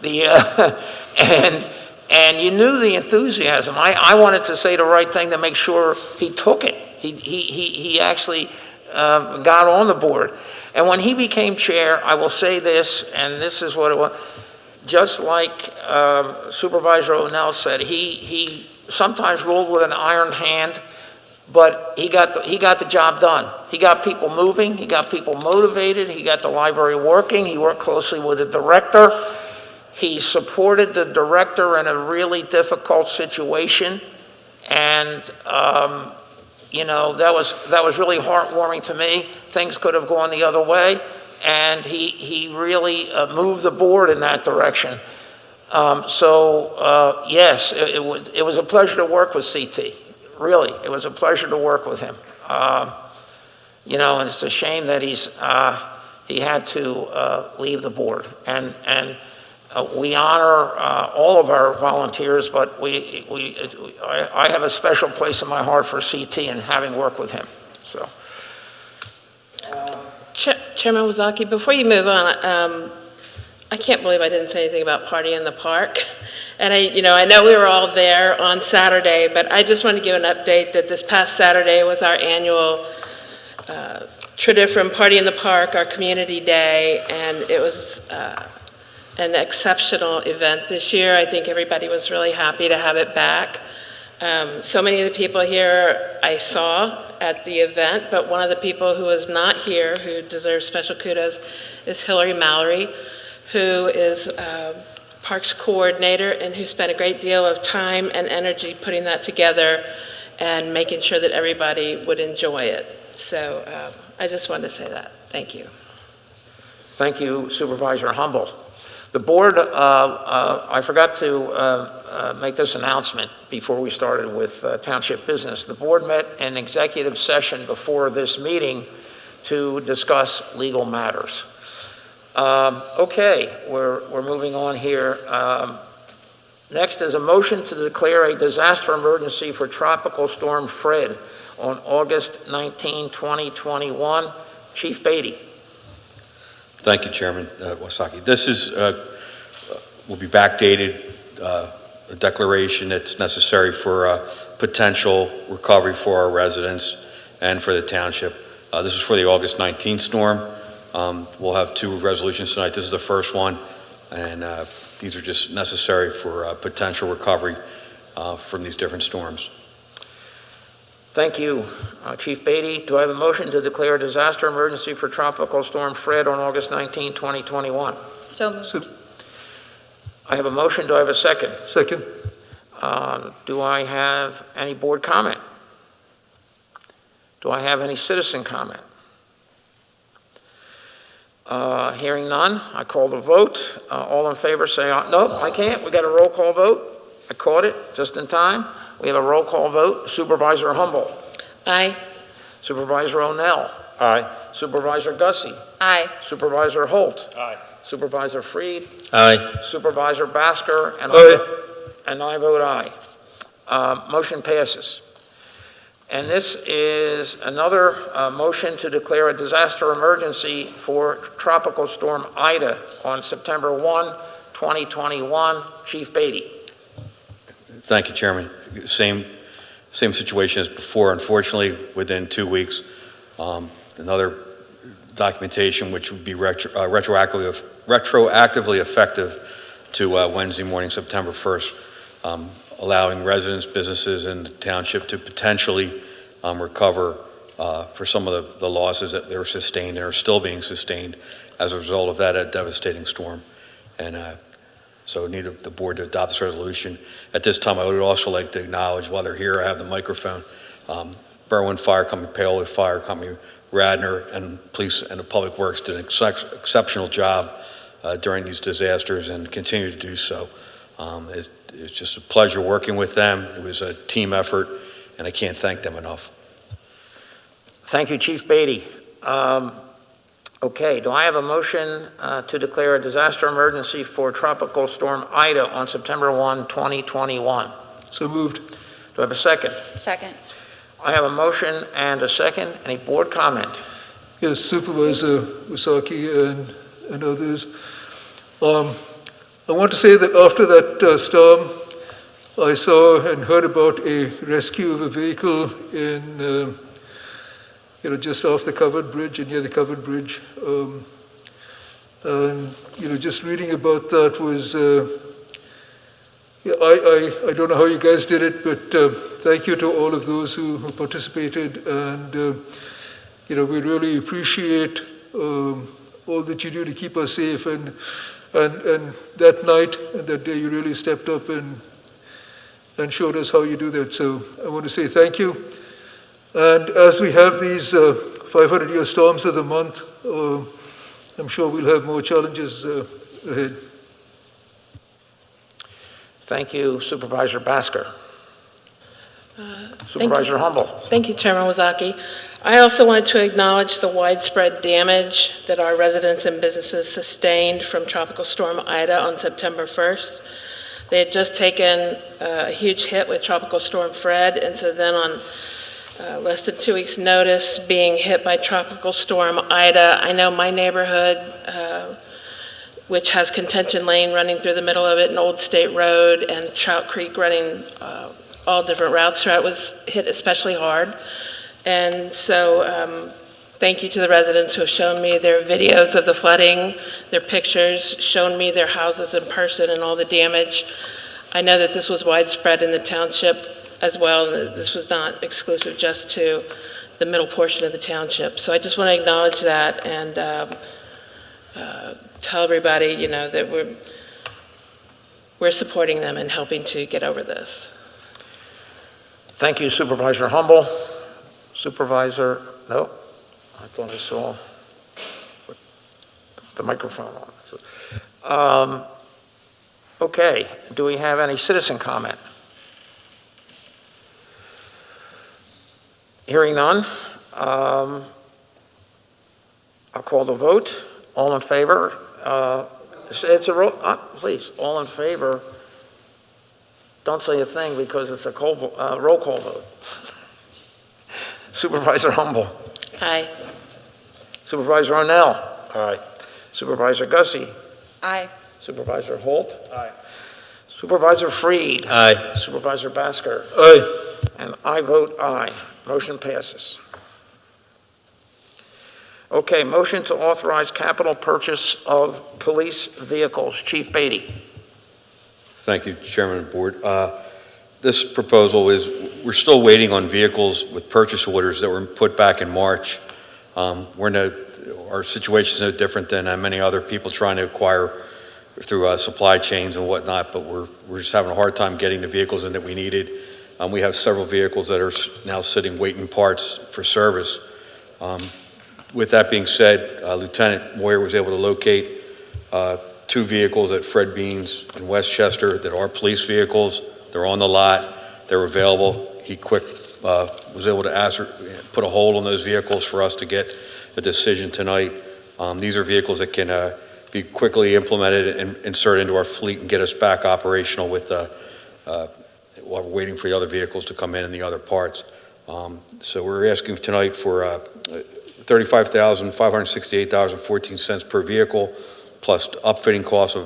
And you knew the enthusiasm. I wanted to say the right thing to make sure he took it. He actually got on the board. And when he became chair, I will say this, and this is what it was, just like Supervisor O'Neill said, he sometimes ruled with an iron hand, but he got the job done. He got people moving, he got people motivated, he got the library working, he worked closely with the director, he supported the director in a really difficult situation, and that was really heartwarming to me. Things could have gone the other way, and he really moved the board in that direction. Yes, it was a pleasure to work with CT. Really, it was a pleasure to work with him. and it's a shame that he had to leave the board. And we honor all of our volunteers, but I have a special place in my heart for CT and having worked with him. So, Chairman Wozaki, before you move on, I can't believe I didn't say anything about Party in the Park. And I know we were all there on Saturday, but I just want to give an update that this past Saturday was our annual Tredyffrin Party in the Park, our community day, and it was an exceptional event this year. I think everybody was really happy to have it back. So many of the people here I saw at the event, but one of the people who was not here, who deserves special kudos, is Hillary Mallory, who is Parks Coordinator and who spent a great deal of time and energy putting that together and making sure that everybody would enjoy it. So I just wanted to say that. Thank you. thank you, Supervisor Humble. The board, I forgot to make this announcement before we started with Township business. The board met in executive session before this meeting to discuss legal matters. Okay, we're moving on here. Next is a motion to declare a disaster emergency for Tropical Storm Fred on August 19, 2021. Chief Beatty. Thank you, Chairman Wozaki. This is, will be backdated, a declaration that's necessary for potential recovery for our residents and for the township. This is for the August 19th storm. We'll have two resolutions tonight. This is the first one, and these are just necessary for potential recovery from these different storms. Thank you, Chief Beatty. Do I have a motion to declare a disaster emergency for Tropical Storm Fred on August 19, 2021? So moved. I have a motion. Do I have a second? Second. Do I have any board comment? Do I have any citizen comment? Hearing none, I call the vote. All in favor say aye. Nope, I can't. We got a roll call vote. I caught it just in time. We have a roll call vote. Supervisor Humble. Aye. Supervisor O'Neill. Aye. Supervisor Gussie. Aye. Supervisor Holt. Aye. Supervisor Freed. Aye. Supervisor Basker. And I vote aye. Motion passes. And this is another motion to declare a disaster emergency for Tropical Storm Ida on September 1, 2021. Chief Beatty. Thank you, Chairman. Same situation as before. Unfortunately, within 2 weeks, another documentation which would be retroactively effective to Wednesday morning, September 1st, allowing residents, businesses, and the township to potentially recover for some of the losses that they were sustained and are still being sustained as a result of that devastating storm. And so need the board to adopt this resolution. At this time, I would also like to acknowledge, while they're here, I have the microphone, Berwyn Fire Company, Paoli Fire Company, Radnor, and police and the public works did an exceptional job during these disasters and continue to do so. It's just a pleasure working with them. It was a team effort, and I can't thank them enough. Thank you, Chief Beatty. Okay, do I have a motion to declare a disaster emergency for Tropical Storm Ida on September 1, 2021? So moved. Do I have a second? Second. I have a motion and a second. Any board comment? Yes, Supervisor Wozaki and others. I want to say that after that storm, I saw and heard about a rescue of a vehicle in, just off the covered bridge and near the covered bridge. And, just reading about that was, I don't know how you guys did it, but thank you to all of those who participated. And, we really appreciate all that you do to keep us safe. And that night and that day, you really stepped up and showed us how you do that. So I want to say thank you. And as we have these 500-year storms of the month, I'm sure we'll have more challenges ahead. Thank you, Supervisor Basker. Supervisor Humble. Thank you, Chairman Wazaki. I also wanted to acknowledge the widespread damage that our residents and businesses sustained from Tropical Storm Ida on September 1st. They had just taken a huge hit with Tropical Storm Fred, and so then on less than 2 weeks' notice, being hit by Tropical Storm Ida. I know my neighborhood, which has Contention Lane running through the middle of it, and Old State Road, and Trout Creek running all different routes throughout, was hit especially hard. And so thank you to the residents who have shown me their videos of the flooding, their pictures, shown me their houses in person and all the damage. I know that this was widespread in the township as well. This was not exclusive just to the middle portion of the township. So I just want to acknowledge that and tell everybody, you know, that we're supporting them and helping to get over this. Thank you, Supervisor Humble. Supervisor, no, I thought I saw the microphone on. Okay, do we have any citizen comment? Hearing none, I'll call the vote. All in favor? It's a roll, please, all in favor. Don't say a thing because it's a roll call vote. Supervisor Humble. Aye. Supervisor Ornell. Aye. Supervisor Gussie. Aye. Supervisor Holt. Aye. Supervisor Freed. Aye. Supervisor Basker. Aye. And I vote aye. Motion passes. Okay, motion to authorize capital purchase of police vehicles. Chief Beatty. Thank you, Chairman of the Board. This proposal is, we're still waiting on vehicles with purchase orders that were put back in March. Our situation is no different than many other people trying to acquire through supply chains and whatnot, but we're just having a hard time getting the vehicles in that we needed. We have several vehicles that are now sitting waiting parts for service. With that being said, Lieutenant Moyer was able to locate 2 vehicles at Fred Beans in Westchester that are police vehicles. They're on the lot, they're available. He was able to put a hold on those vehicles for us to get a decision tonight. These are vehicles that can be quickly implemented and inserted into our fleet and get us back operational with while we're waiting for the other vehicles to come in and the other parts. So we're asking tonight for $35,568.14 per vehicle, plus upfitting costs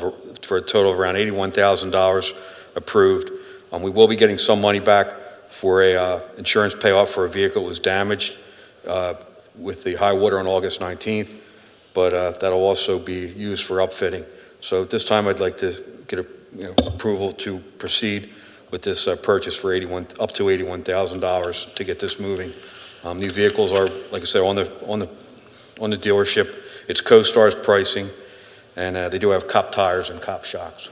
for a total of around $81,000 approved. We will be getting some money back for a insurance payoff for a vehicle that was damaged with the high water on August 19th, but that'll also be used for upfitting. So at this time, I'd like to get approval to proceed with this purchase for up to $81,000 to get this moving. These vehicles are, like I said, on the dealership. It's CoStar's pricing, and they do have cop tires and cop shocks.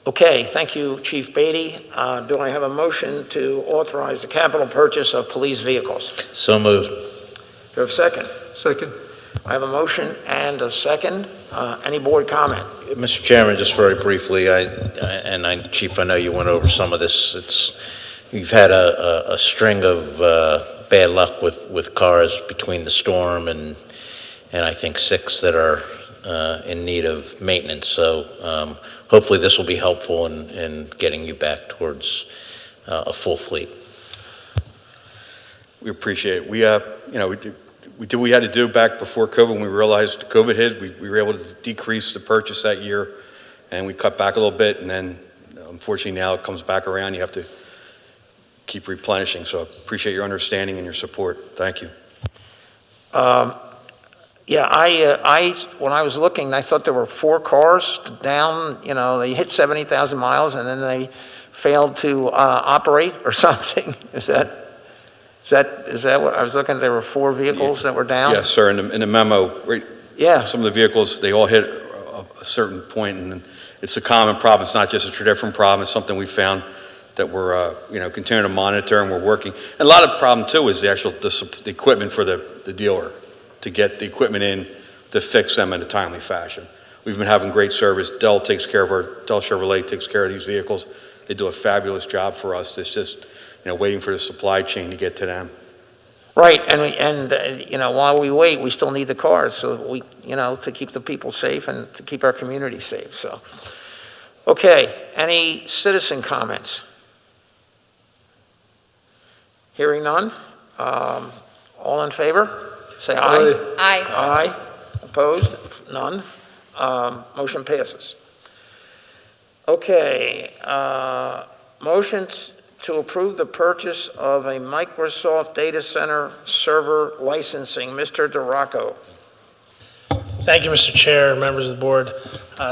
Okay, thank you, Chief Beatty. Do I have a motion to authorize the capital purchase of police vehicles? So moved. Do I have a second? Second. I have a motion and a second. Any board comment? Mr. Chairman, just very briefly, Chief, I know you went over some of this. You've had a string of bad luck with cars between the storm and I think 6 that are in need of maintenance. So hopefully this will be helpful in getting you back towards a full fleet. We appreciate it. We did what we had to do back before COVID. When we realized COVID hit, we were able to decrease the purchase that year, and we cut back a little bit, and then unfortunately now it comes back around. You have to keep replenishing. So I appreciate your understanding and your support. Thank you. Yeah, when I was looking, I thought there were 4 cars down, they hit 70,000 miles and then they failed to operate or something. Is that what I was looking at? There were 4 vehicles that were down? Yes, sir. In the memo, right? Yeah. Some of the vehicles, they all hit a certain point, and it's a common problem. It's not just a Tredyffrin problem. It's something we found that we're continuing to monitor, and we're working. And a lot of the problem too is the equipment for the dealer, to get the equipment in to fix them in a timely fashion. We've been having great service. Dell Chevrolet takes care of these vehicles. They do a fabulous job for us. It's just, waiting for the supply chain to get to them. Right, and while we wait, we still need the cars, so we, to keep the people safe and to keep our community safe, so. Okay, any citizen comments? Hearing none, all in favor? Say aye. Aye. Aye. Opposed? None. Motion passes. Okay, motion to approve the purchase of a Microsoft Data Center server licensing. Mr. DeRocco. Thank you, Mr. Chair, members of the board.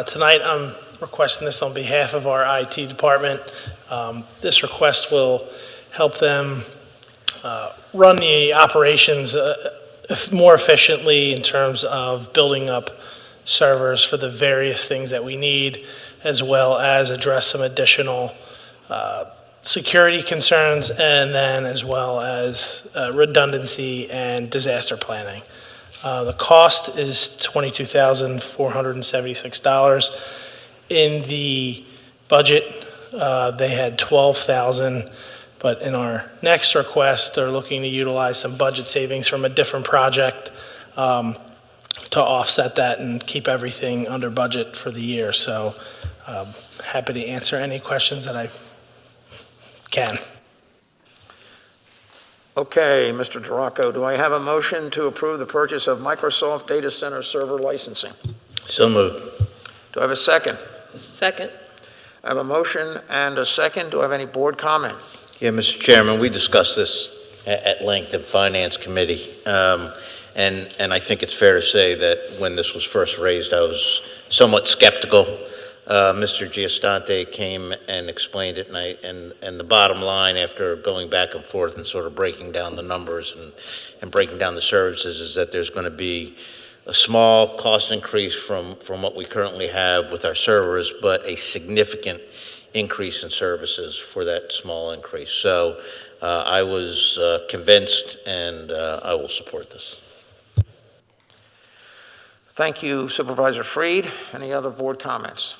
Tonight, I'm requesting this on behalf of our IT department. This request will help them run the operations more efficiently in terms of building up servers for the various things that we need, as well as address some additional security concerns, and then as well as redundancy and disaster planning. The cost is $22,476. In the budget, they had $12,000, but in our next request, they're looking to utilize some budget savings from a different project to offset that and keep everything under budget for the year. So happy to answer any questions that I can. Okay, Mr. DeRocco, do I have a motion to approve the purchase of Microsoft Data Center server licensing? So moved. Do I have a second? Second. I have a motion and a second. Do I have any board comment? Yeah, Mr. Chairman, we discussed this at length in Finance Committee, and I think it's fair to say that when this was first raised, I was somewhat skeptical. Mr. Giustante came and explained it, and the bottom line, after going back and forth and sort of breaking down the numbers and breaking down the services, is that there's going to be a small cost increase from what we currently have with our servers, but a significant increase in services for that small increase. So I was convinced, and I will support this. Thank you, Supervisor Freed. Any other board comments?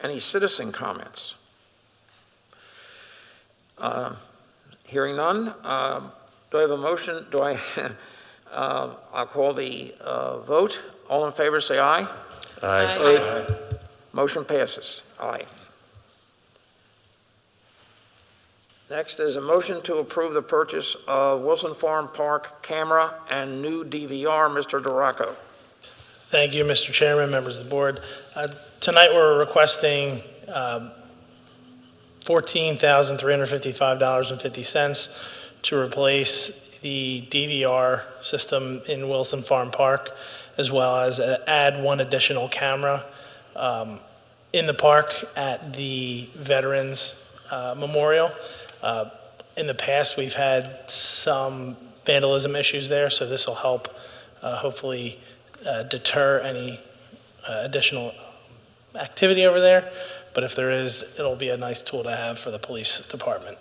Any citizen comments? Hearing none, do I have a motion? I'll call the vote. All in favor, say aye. Aye. Motion passes. Aye. Next is a motion to approve the purchase of Wilson Farm Park camera and new DVR. Mr. DeRocco. Thank you, Mr. Chairman, members of the board. Tonight, we're requesting $14,355.50 to replace the DVR system in Wilson Farm Park, as well as add one additional camera in the park at the Veterans Memorial. In the past, we've had some vandalism issues there, so this will help hopefully deter any additional activity over there. But if there is, it'll be a nice tool to have for the police department.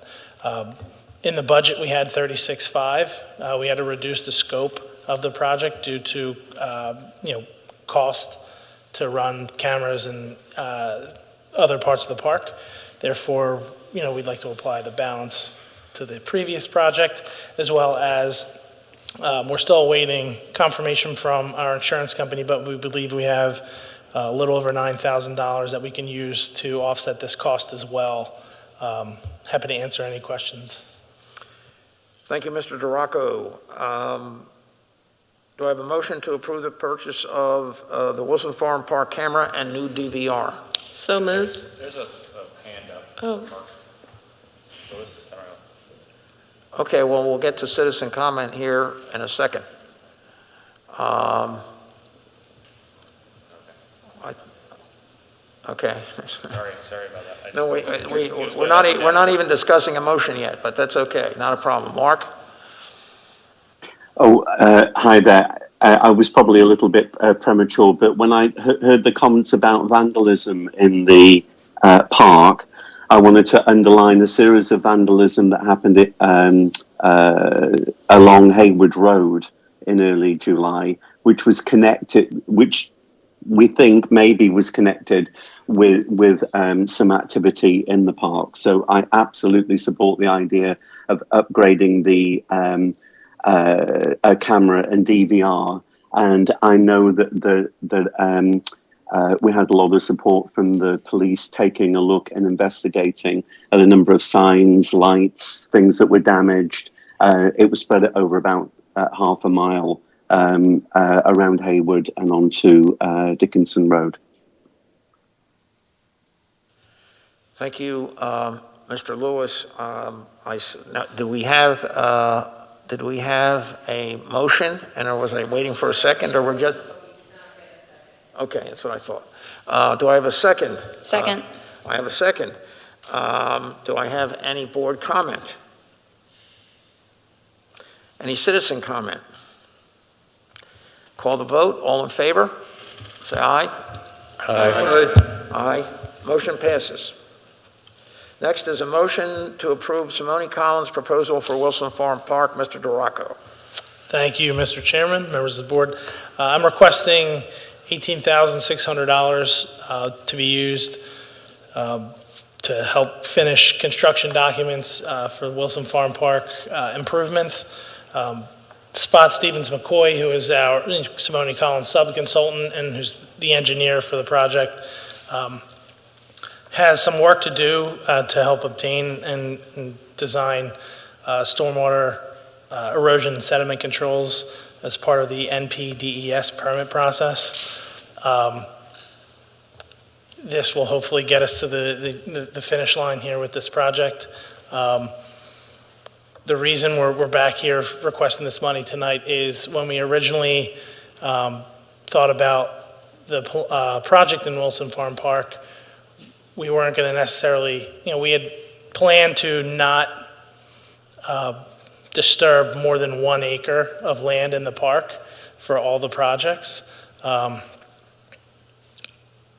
In the budget, we had $36.5. We had to reduce the scope of the project due to cost to run cameras in other parts of the park. Therefore, we'd like to apply the balance to the previous project, as well as we're still awaiting confirmation from our insurance company, but we believe we have a little over $9,000 that we can use to offset this cost as well. Happy to answer any questions. Thank you, Mr. DeRocco. Do I have a motion to approve the purchase of the Wilson Farm Park camera and new DVR? So moved. There's a hand up. Oh. Okay, well, we'll get to citizen comment here in a second. Okay. Sorry about that. No, we're not even discussing a motion yet, but that's okay, not a problem. Mark? Oh, hi there. I was probably a little bit premature, but when I heard the comments about vandalism in the park, I wanted to underline a series of vandalism that happened along Hayward Road in early July, which we think maybe was connected with some activity in the park. So I absolutely support the idea of upgrading the camera and DVR. And I know that we had a lot of support from the police taking a look and investigating at a number of signs, lights, things that were damaged. It was spread over about half a mile around Haywood and onto Dickinson Road. Thank you, Mr. Lewis. Now, did we have a motion, and was I waiting for a second, or we're just? Okay, that's what I thought. Do I have a second? Second. I have a second. Do I have any board comment? Any citizen comment? Call the vote. All in favor? Say aye. Aye. Aye. Motion passes. Next is a motion to approve Simone Collins' proposal for Wolfson Farm Park. Mr. DeRocco. Thank you, Mr. Chairman, members of the board. I'm requesting $18,600 to be used to help finish construction documents for the Wolfson Farm Park improvements. Spot Stevens McCoy, who is our Simone Collins sub-consultant and who's the engineer for the project, has some work to do to help obtain and design stormwater erosion and sediment controls as part of the NPDES permit process. This will hopefully get us to the finish line here with this project. The reason we're back here requesting this money tonight is when we originally thought about the project in Wolfson Farm Park, we weren't going to necessarily, we had planned to not disturb more than 1 acre of land in the park for all the projects.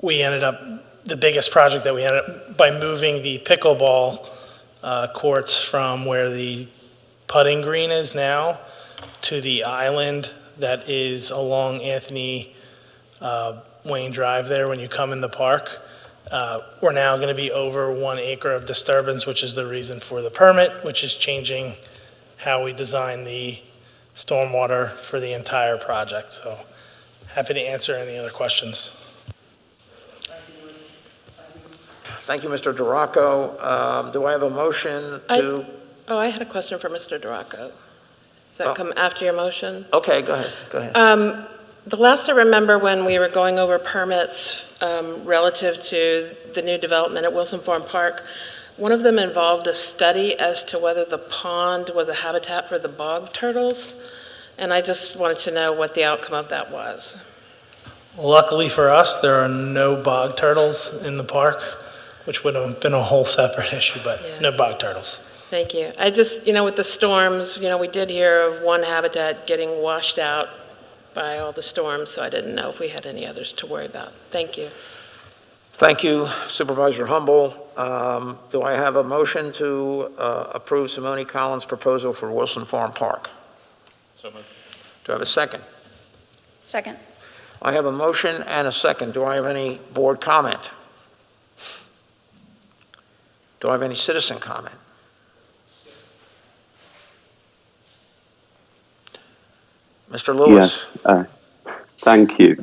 We ended up, the biggest project that we ended up by moving the pickleball courts from where the putting green is now to the island that is along Anthony Wayne Drive there when you come in the park. We're now going to be over 1 acre of disturbance, which is the reason for the permit, which is changing how we design the stormwater for the entire project. So happy to answer any other questions. Thank you, Mr. DeRocco. Do I have a motion to? I had a question for Mr. DeRocco. Does that come after your motion? Okay, go ahead. The last I remember when we were going over permits relative to the new development at Wolfson Farm Park, one of them involved a study as to whether the pond was a habitat for the bog turtles, and I just wanted to know what the outcome of that was. Luckily for us, there are no bog turtles in the park, which would have been a whole separate issue, but no bog turtles. Thank you. I just, with the storms, we did hear of one habitat getting washed out by all the storms, so I didn't know if we had any others to worry about. Thank you. Thank you, Supervisor Humble. Do I have a motion to approve Simone Collins' proposal for Wolfson Farm Park? So moved. Do I have a second? Second. I have a motion and a second. Do I have any board comment? Do I have any citizen comment? Mr. Lewis. Yes, thank you.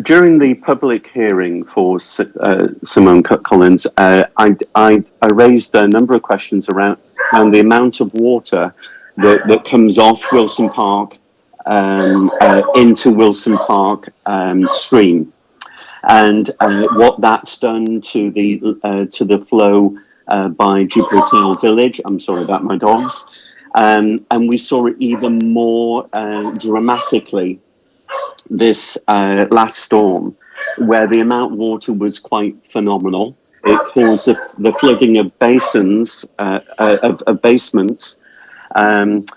During the public hearing for Simone Collins, I raised a number of questions around the amount of water that comes off Wolfson Park into Wolfson Park stream, and what that's done to the flow by Jupiter Village. I'm sorry about my dogs. And we saw it even more dramatically this last storm, where the amount of water was quite phenomenal. It caused the flooding of basins, of basements, and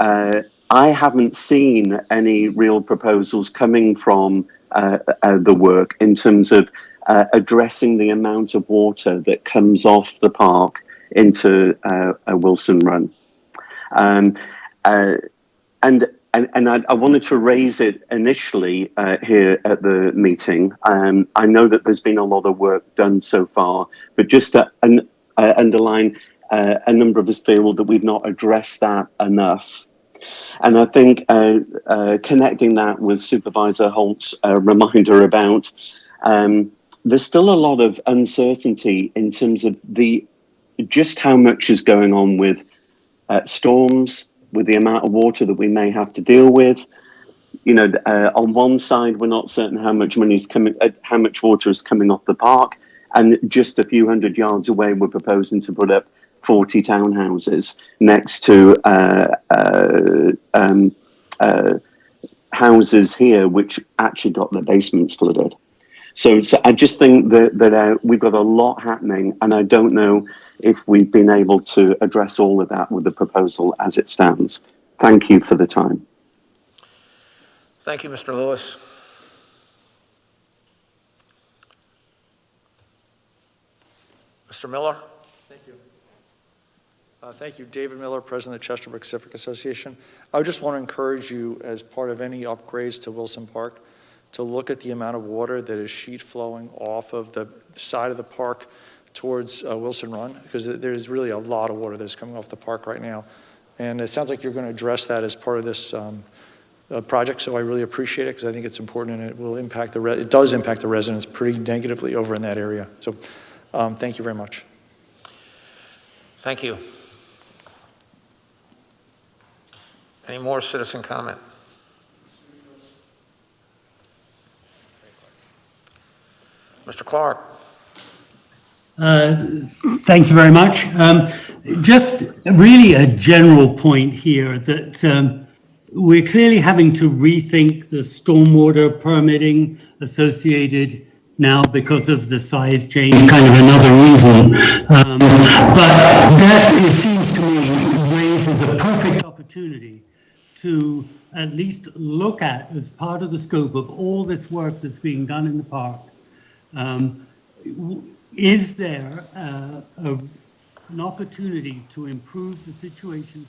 I haven't seen any real proposals coming from the work in terms of addressing the amount of water that comes off the park into Wolfson Run. And and I wanted to raise it initially here at the meeting. I know that there's been a lot of work done so far, but just to underline, a number of us feel that we've not addressed that enough. And I think connecting that with Supervisor Holt's reminder about there's still a lot of uncertainty in terms of just how much is going on with storms, with the amount of water that we may have to deal with. You know, on one side, we're not certain how much money is coming, how much water is coming off the park, and just a few hundred yards away, we're proposing to put up 40 townhouses next to houses here which actually got their basements flooded. So I just think that we've got a lot happening, and I don't know if we've been able to address all of that with the proposal as it stands. Thank you for the time. Thank you, Mr. Lewis. Mr. Miller? Thank you. Thank you, David Miller, President of the Chesterbrook Civic Association. I just want to encourage you, as part of any upgrades to Wilson Park, to look at the amount of water that is sheet flowing off of the side of the park towards Wilson Run, because there's really a lot of water that's coming off the park right now. And it sounds like you're going to address that as part of this project, so I really appreciate it, because I think it's important, and it will impact it does impact the residents pretty negatively over in that area. So thank you very much. Thank you. Any more citizen comment? Mr. Clark. Thank you very much. Just really a general point here that we're clearly having to rethink the stormwater permitting associated now because of the size change, kind of another reason. But that, it seems to me, raises a perfect opportunity to at least look at, as part of the scope of all this work that's being done in the park, is there an opportunity to improve the situation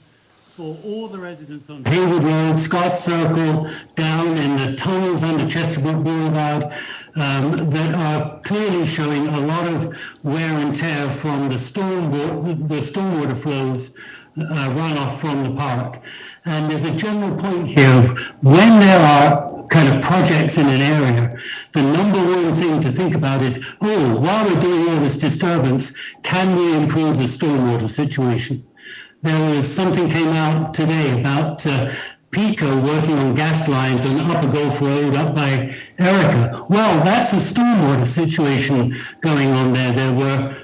for all the residents on Haywood Road, Scott Circle, down in the tunnels under Chesterbrook Boulevard, that are clearly showing a lot of wear and tear from the stormwater flows runoff from the park. And there's a general point here of when there are kind of projects in an area, the number one thing to think about is, while we're doing all this disturbance, can we improve the stormwater situation? There was something came out today about PECO working on gas lines on Upper Gulf Road up by Erica. Well, that's a stormwater situation going on there. There were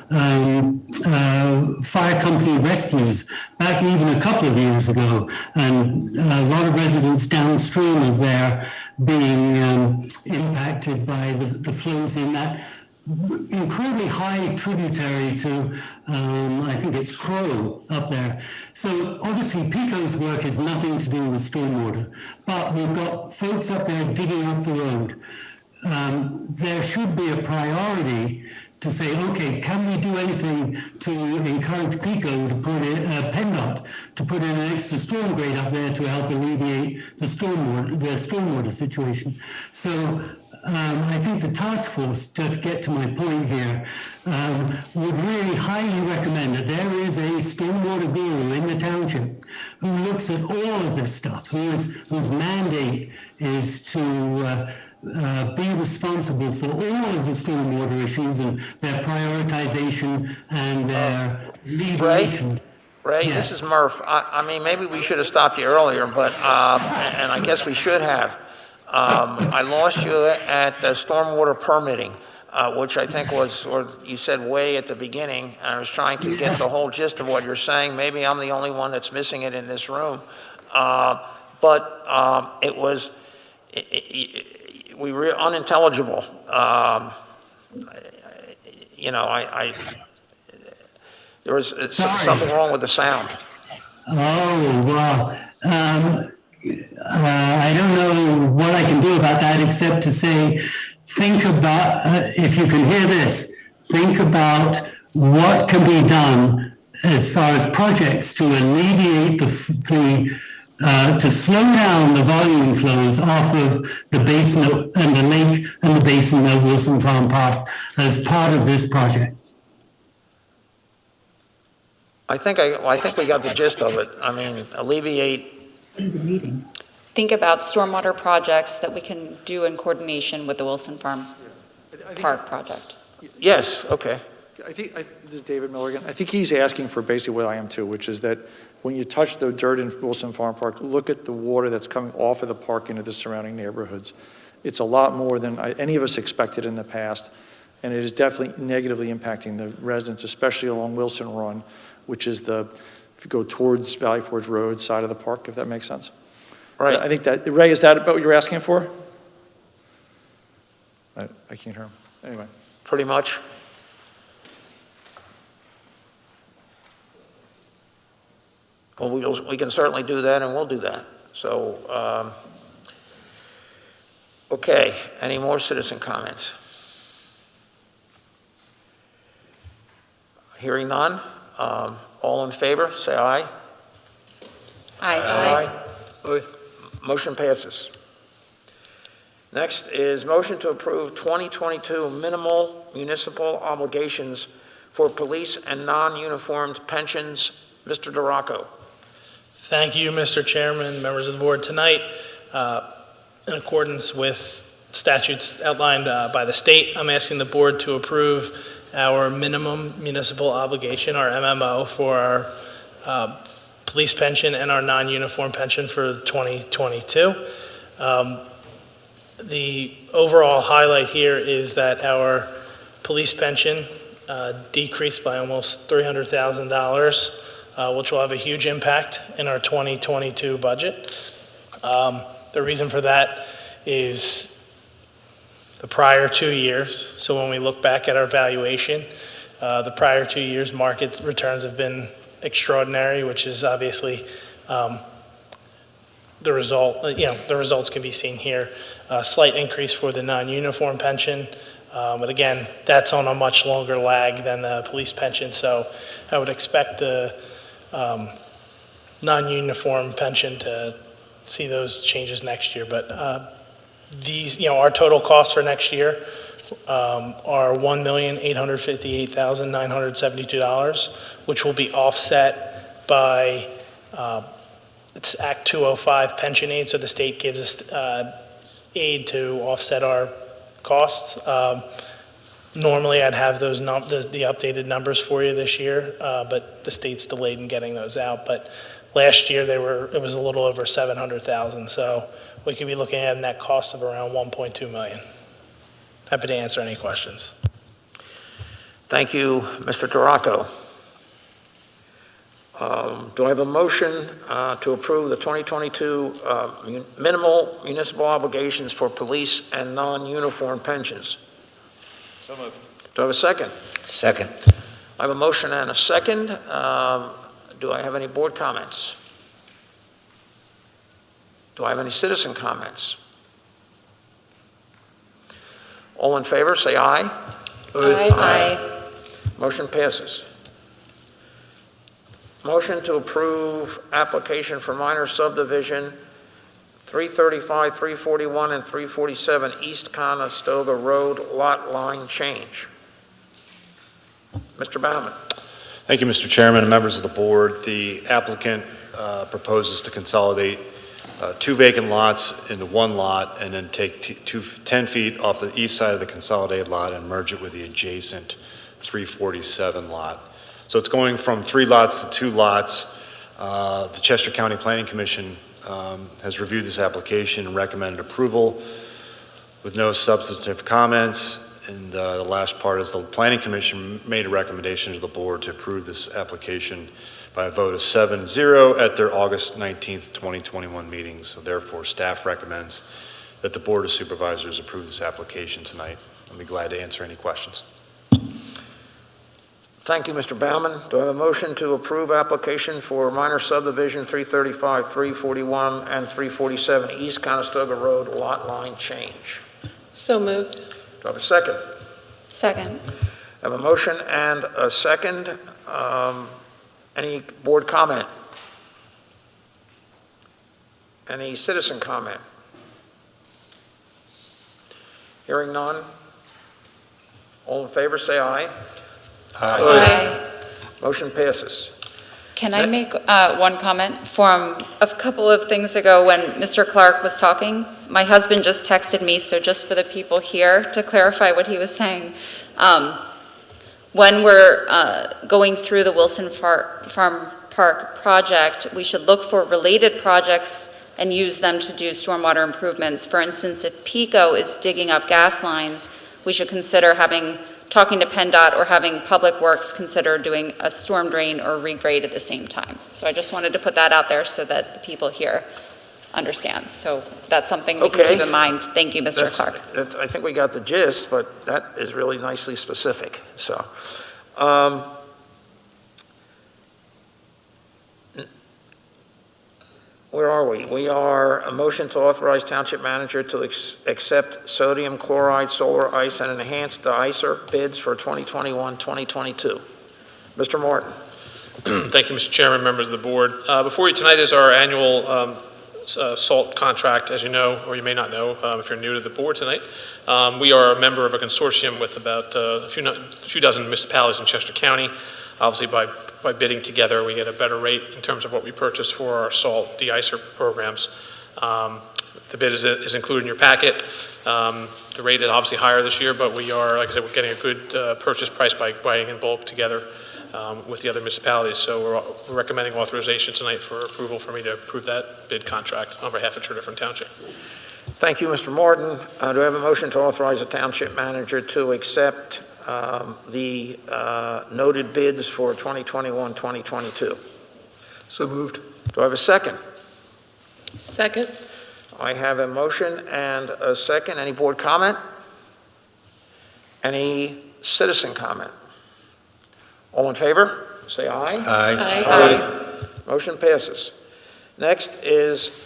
fire company rescues back even a couple of years ago, and a lot of residents downstream of there being impacted by the flows in that incredibly high tributary to, I think it's Crow up there. So obviously PECO's work has nothing to do with stormwater, but we've got folks up there digging up the road. There should be a priority to say, okay, can we do anything to encourage PECO to put in, PennDOT, to put in an extra storm grade up there to help alleviate the stormwater situation. So I think the task force, to get to my point here, would really highly recommend that there is a stormwater guru in the township who looks at all of this stuff, whose mandate is to be responsible for all of the stormwater issues and their prioritization and their alleviation. Ray, yes. This is Murph. I mean, maybe we should have stopped you earlier, but, and I guess we should have. I lost you at the stormwater permitting, which I think was, or you said way at the beginning. I was trying to get the whole gist of what you're saying. Maybe I'm the only one that's missing it in this room. But it was, we were unintelligible. You know, there was something wrong with the sound. Oh, well, I don't know what I can do about that except to say, think about, if you can hear this, think about what can be done as far as projects to alleviate the to slow down the volume flows off of the basin and the lake and the basin of Wolfson Farm Park as part of this project? I think we got the gist of it. I mean, alleviate. Think about stormwater projects that we can do in coordination with the Wolfson Farm Park project. Yes, okay. This is David Miller again. I think he's asking for basically what I am too, which is that when you touch the dirt in Wolfson Farm Park, look at the water that's coming off of the park into the surrounding neighborhoods. It's a lot more than any of us expected in the past, and it is definitely negatively impacting the residents, especially along Wilson Run, which is if you go towards Valley Forge Road side of the park, if that makes sense. Right. I think that, Ray, is that about what you're asking for? I can't hear him. Anyway. Pretty much. Well, we can certainly do that, and we'll do that. So, okay, any more citizen comments? Hearing none, all in favor, say aye. Aye. Aye. Motion passes. Next is motion to approve 2022 minimal municipal obligations for police and non-uniformed pensions. Mr. DeRocco. Thank you, Mr. Chairman, members of the board. Tonight, in accordance with statutes outlined by the state, I'm asking the board to approve our minimum municipal obligation, our MMO, for our police pension and our non-uniform pension for 2022. The overall highlight here is that our police pension decreased by almost $300,000, which will have a huge impact in our 2022 budget. The reason for that is the prior 2 years. So when we look back at our valuation, the prior 2 years market returns have been extraordinary, which is obviously the result. The results can be seen here. A slight increase for the non-uniform pension, but again, that's on a much longer lag than the police pension. So I would expect the non-uniform pension to see those changes next year. But our total costs for next year are $1,858,972, which will be offset by it's Act 205 pension aid. So the state gives us aid to offset our costs. Normally, I'd have those the updated numbers for you this year, but the state's delayed in getting those out. But last year, it was a little over $700,000, so we could be looking at a net cost of around $1.2 million. Happy to answer any questions. Thank you, Mr. DeRocco. Do I have a motion to approve the 2022 minimal municipal obligations for police and non-uniform pensions? So moved. Do I have a second? Second. I have a motion and a second. Do I have any board comments? Do I have any citizen comments? All in favor, say aye. Aye. Aye. Motion passes. Motion to approve application for minor subdivision 335, 341, and 347 East Conestoga Road lot line change. Mr. Baumann. Thank you, Mr. Chairman and members of the board. The applicant proposes to consolidate 2 vacant lots into 1 lot and then take 10 feet off the east side of the consolidated lot and merge it with the adjacent 347 lot. So it's going from 3 lots to 2 lots. The Chester County Planning Commission has reviewed this application and recommended approval with no substantive comments. And the last part is the Planning Commission made a recommendation to the board to approve this application by a vote of 7-0 at their August 19th, 2021 meeting. So therefore, staff recommends that the Board of Supervisors approve this application tonight. I'll be glad to answer any questions. Thank you, Mr. Baumann. Do I have a motion to approve application for minor subdivision 335, 341, and 347 East Conestoga Road lot line change? So moved. Do I have a second? Second. I have a motion and a second. Any board comment? Any citizen comment? Hearing none. All in favor, say aye. Aye. Motion passes. Can I make one comment from a couple of things ago when Mr. Clark was talking? My husband just texted me, so just for the people here to clarify what he was saying. When we're going through the Wolfson Farm Park project, we should look for related projects and use them to do stormwater improvements. For instance, if PECO is digging up gas lines, we should consider talking to PennDOT or having Public Works consider doing a storm drain or regrade at the same time. So I just wanted to put that out there so that the people here understand. So that's something we can keep in mind. Thank you, Mr. Clark. I think we got the gist, but that is really nicely specific. So, where are we? We are a motion to authorize Township Manager to accept sodium chloride, solar ice, and enhanced de-icer bids for 2021-2022. Mr. Martin. Thank you, Mr. Chairman, members of the board. Before you tonight is our annual salt contract, as you know, or you may not know if you're new to the board tonight. We are a member of a consortium with about a few dozen municipalities in Chester County. Obviously, by bidding together, we get a better rate in terms of what we purchase for our salt de-icer programs. The bid is included in your packet. The rate is obviously higher this year, but we are, like I said, we're getting a good purchase price by buying in bulk together with the other municipalities. So we're recommending authorization tonight for approval for me to approve that bid contract on behalf of Tredyffrin Township. Thank you, Mr. Martin. Do I have a motion to authorize the Township Manager to accept the noted bids for 2021-2022? So moved. Do I have a second? Second. I have a motion and a second. Any board comment? Any citizen comment? All in favor? Say aye. Aye. Aye. Motion passes. Next is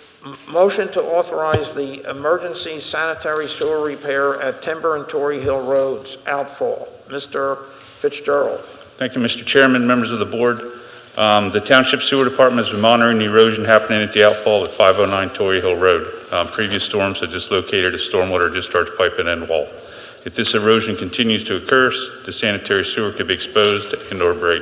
motion to authorize the emergency sanitary sewer repair at Timber and Torrey Hill Roads, Outfall. Mr. Fitzgerald. Thank you, Mr. Chairman, members of the board. The Township Sewer Department has been monitoring the erosion happening at the outfall at 509 Torrey Hill Road. Previous storms have dislocated a stormwater discharge pipe and end wall. If this erosion continues to occur, the sanitary sewer could be exposed and or break.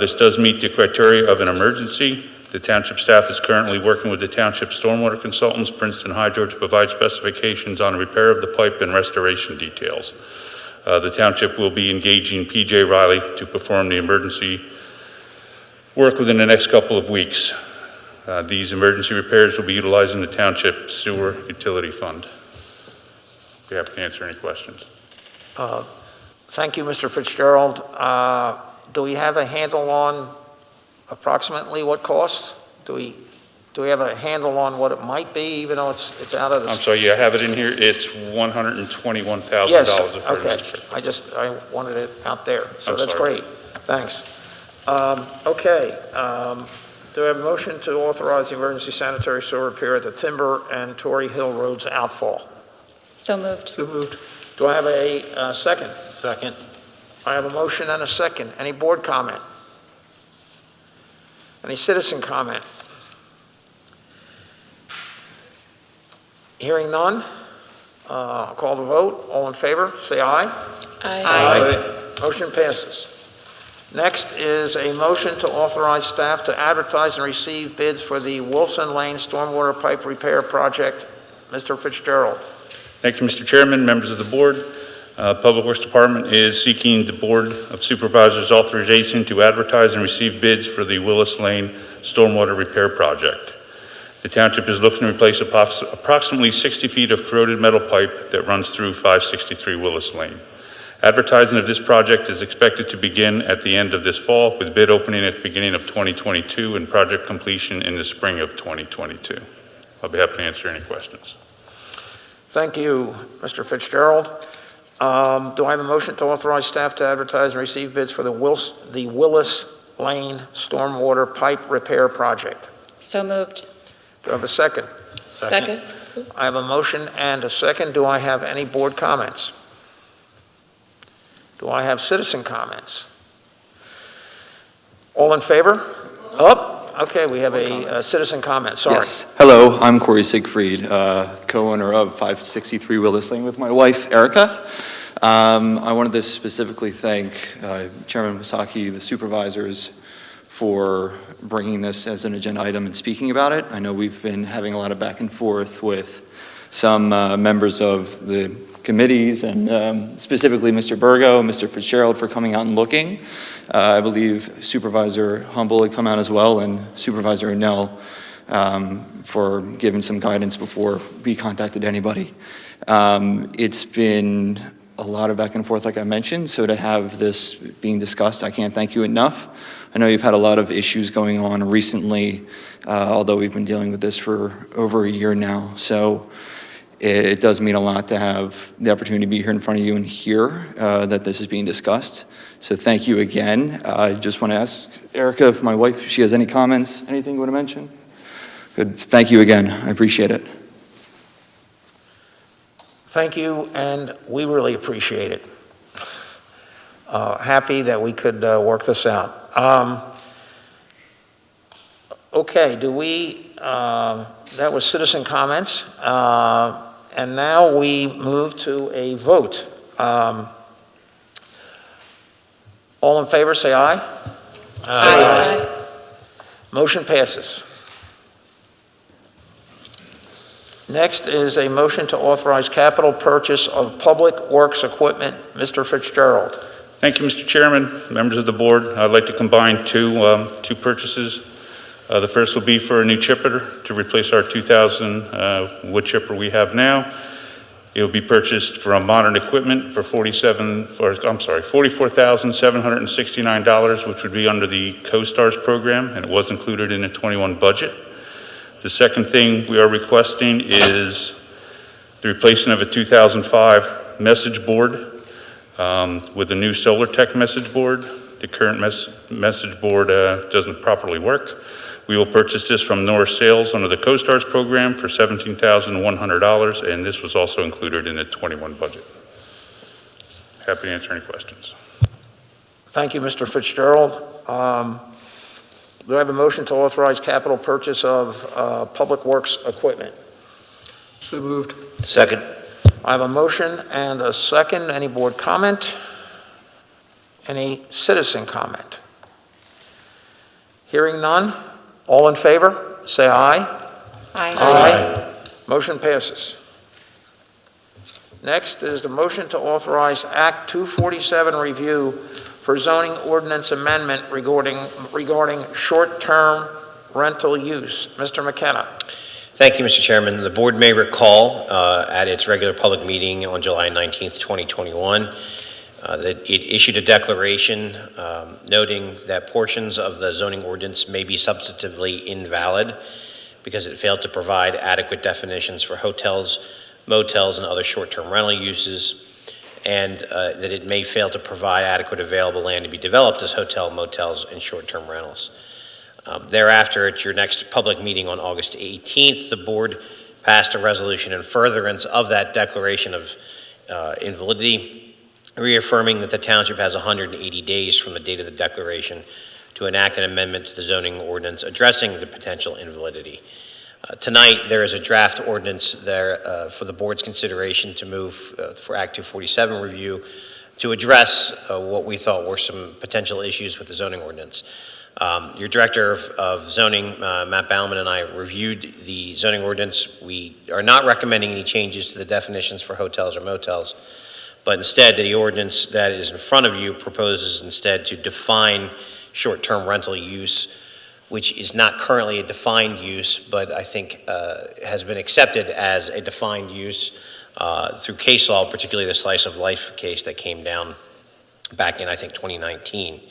This does meet the criteria of an emergency. The Township staff is currently working with the Township stormwater consultants, Princeton Hydro, to provide specifications on repair of the pipe and restoration details. The Township will be engaging P.J. Riley to perform the emergency work within the next couple of weeks. These emergency repairs will be utilizing the Township Sewer Utility Fund. Be happy to answer any questions. Thank you, Mr. Fitzgerald. Do we have a handle on approximately what cost? Do we have a handle on what it might be, even though it's out of the... I'm sorry, yeah, I have it in here. It's $121,000. Yes, okay. I wanted it out there, so that's great. Thanks. Do I have a motion to authorize the emergency sanitary sewer repair at the Timber and Torrey Hill Roads outfall? So moved. So moved. Do I have a second? Second. I have a motion and a second. Any board comment? Any citizen comment? Hearing none, I'll call the vote. All in favor, say aye. Aye. Aye. Motion passes. Next is a motion to authorize staff to advertise and receive bids for the Wolfson Lane Stormwater Pipe Repair Project. Mr. Fitzgerald. Thank you, Mr. Chairman, members of the board. Public Works Department is seeking the Board of Supervisors authorization to advertise and receive bids for the Willis Lane Stormwater Repair Project. The Township is looking to replace approximately 60 feet of corroded metal pipe that runs through 563 Willis Lane. Advertising of this project is expected to begin at the end of this fall, with bid opening at the beginning of 2022 and project completion in the spring of 2022. I'll be happy to answer any questions. Thank you, Mr. Fitzgerald. Do I have a motion to authorize staff to advertise and receive bids for the Willis Lane Stormwater Pipe Repair Project? So moved. Do I have a second? Second. I have a motion and a second. Do I have any board comments? Do I have citizen comments? All in favor? Up. Okay, we have a citizen comment, sorry. Yes. Hello, I'm Corey Siegfried, co-owner of 563 Willis Lane with my wife, Erica. I wanted to specifically thank Chairman Masaki, the supervisors, for bringing this as an agenda item and speaking about it. I know we've been having a lot of back and forth with some members of the committees, and specifically Mr. Burgo, Mr. Fitzgerald for coming out and looking. I believe Supervisor Humble had come out as well, and Supervisor Nell for giving some guidance before we contacted anybody. It's been a lot of back and forth, like I mentioned, so to have this being discussed, I can't thank you enough. I know you've had a lot of issues going on recently, although we've been dealing with this for over a year now, so it does mean a lot to have the opportunity to be here in front of you and hear that this is being discussed. So thank you again. I just want to ask Erica, if my wife, if she has any comments, anything you want to mention? Good. Thank you again. I appreciate it. Thank you, and we really appreciate it. Happy that we could work this out. Okay, that was citizen comments, and now we move to a vote. All in favor, say aye. Aye. Motion passes. Next is a motion to authorize capital purchase of public works equipment. Mr. Fitzgerald. Thank you, Mr. Chairman, members of the board. I'd like to combine two purchases. The first will be for a new chipper to replace our 2000 wood chipper we have now. It will be purchased from Modern Equipment for $44,769, which would be under the Co-Stars program, and it was included in the 21 budget. The second thing we are requesting is the replacement of a 2005 message board with a new SolarTech message board. The current message board doesn't properly work. We will purchase this from Norris Sales under the Co-Stars program for $17,100, and this was also included in the 21 budget. Happy to answer any questions. Thank you, Mr. Fitzgerald. Do I have a motion to authorize capital purchase of public works equipment? So moved. Second. I have a motion and a second. Any board comment? Any citizen comment? Hearing none. All in favor, say aye. Aye. Aye. Motion passes. Next is the motion to authorize Act 247 review for zoning ordinance amendment regarding short-term rental use. Mr. McKenna. Thank you, Mr. Chairman. The board may recall at its regular public meeting on July 19th, 2021, that it issued a declaration noting that portions of the zoning ordinance may be substantively invalid because it failed to provide adequate definitions for hotels, motels, and other short-term rental uses, and that it may fail to provide adequate available land to be developed as hotel, motels, and short-term rentals. Thereafter, at your next public meeting on August 18th, the board passed a resolution in furtherance of that declaration of invalidity, reaffirming that the township has 180 days from the date of the declaration to enact an amendment to the zoning ordinance addressing the potential invalidity. Tonight, there is a draft ordinance there for the board's consideration to move for Act 247 review to address what we thought were some potential issues with the zoning ordinance. Your Director of Zoning, Matt Bauman, and I reviewed the zoning ordinance. We are not recommending any changes to the definitions for hotels or motels, but instead the ordinance that is in front of you proposes instead to define short-term rental use, which is not currently a defined use, but I think has been accepted as a defined use through case law, particularly the slice of life case that came down back in, I think, 2019.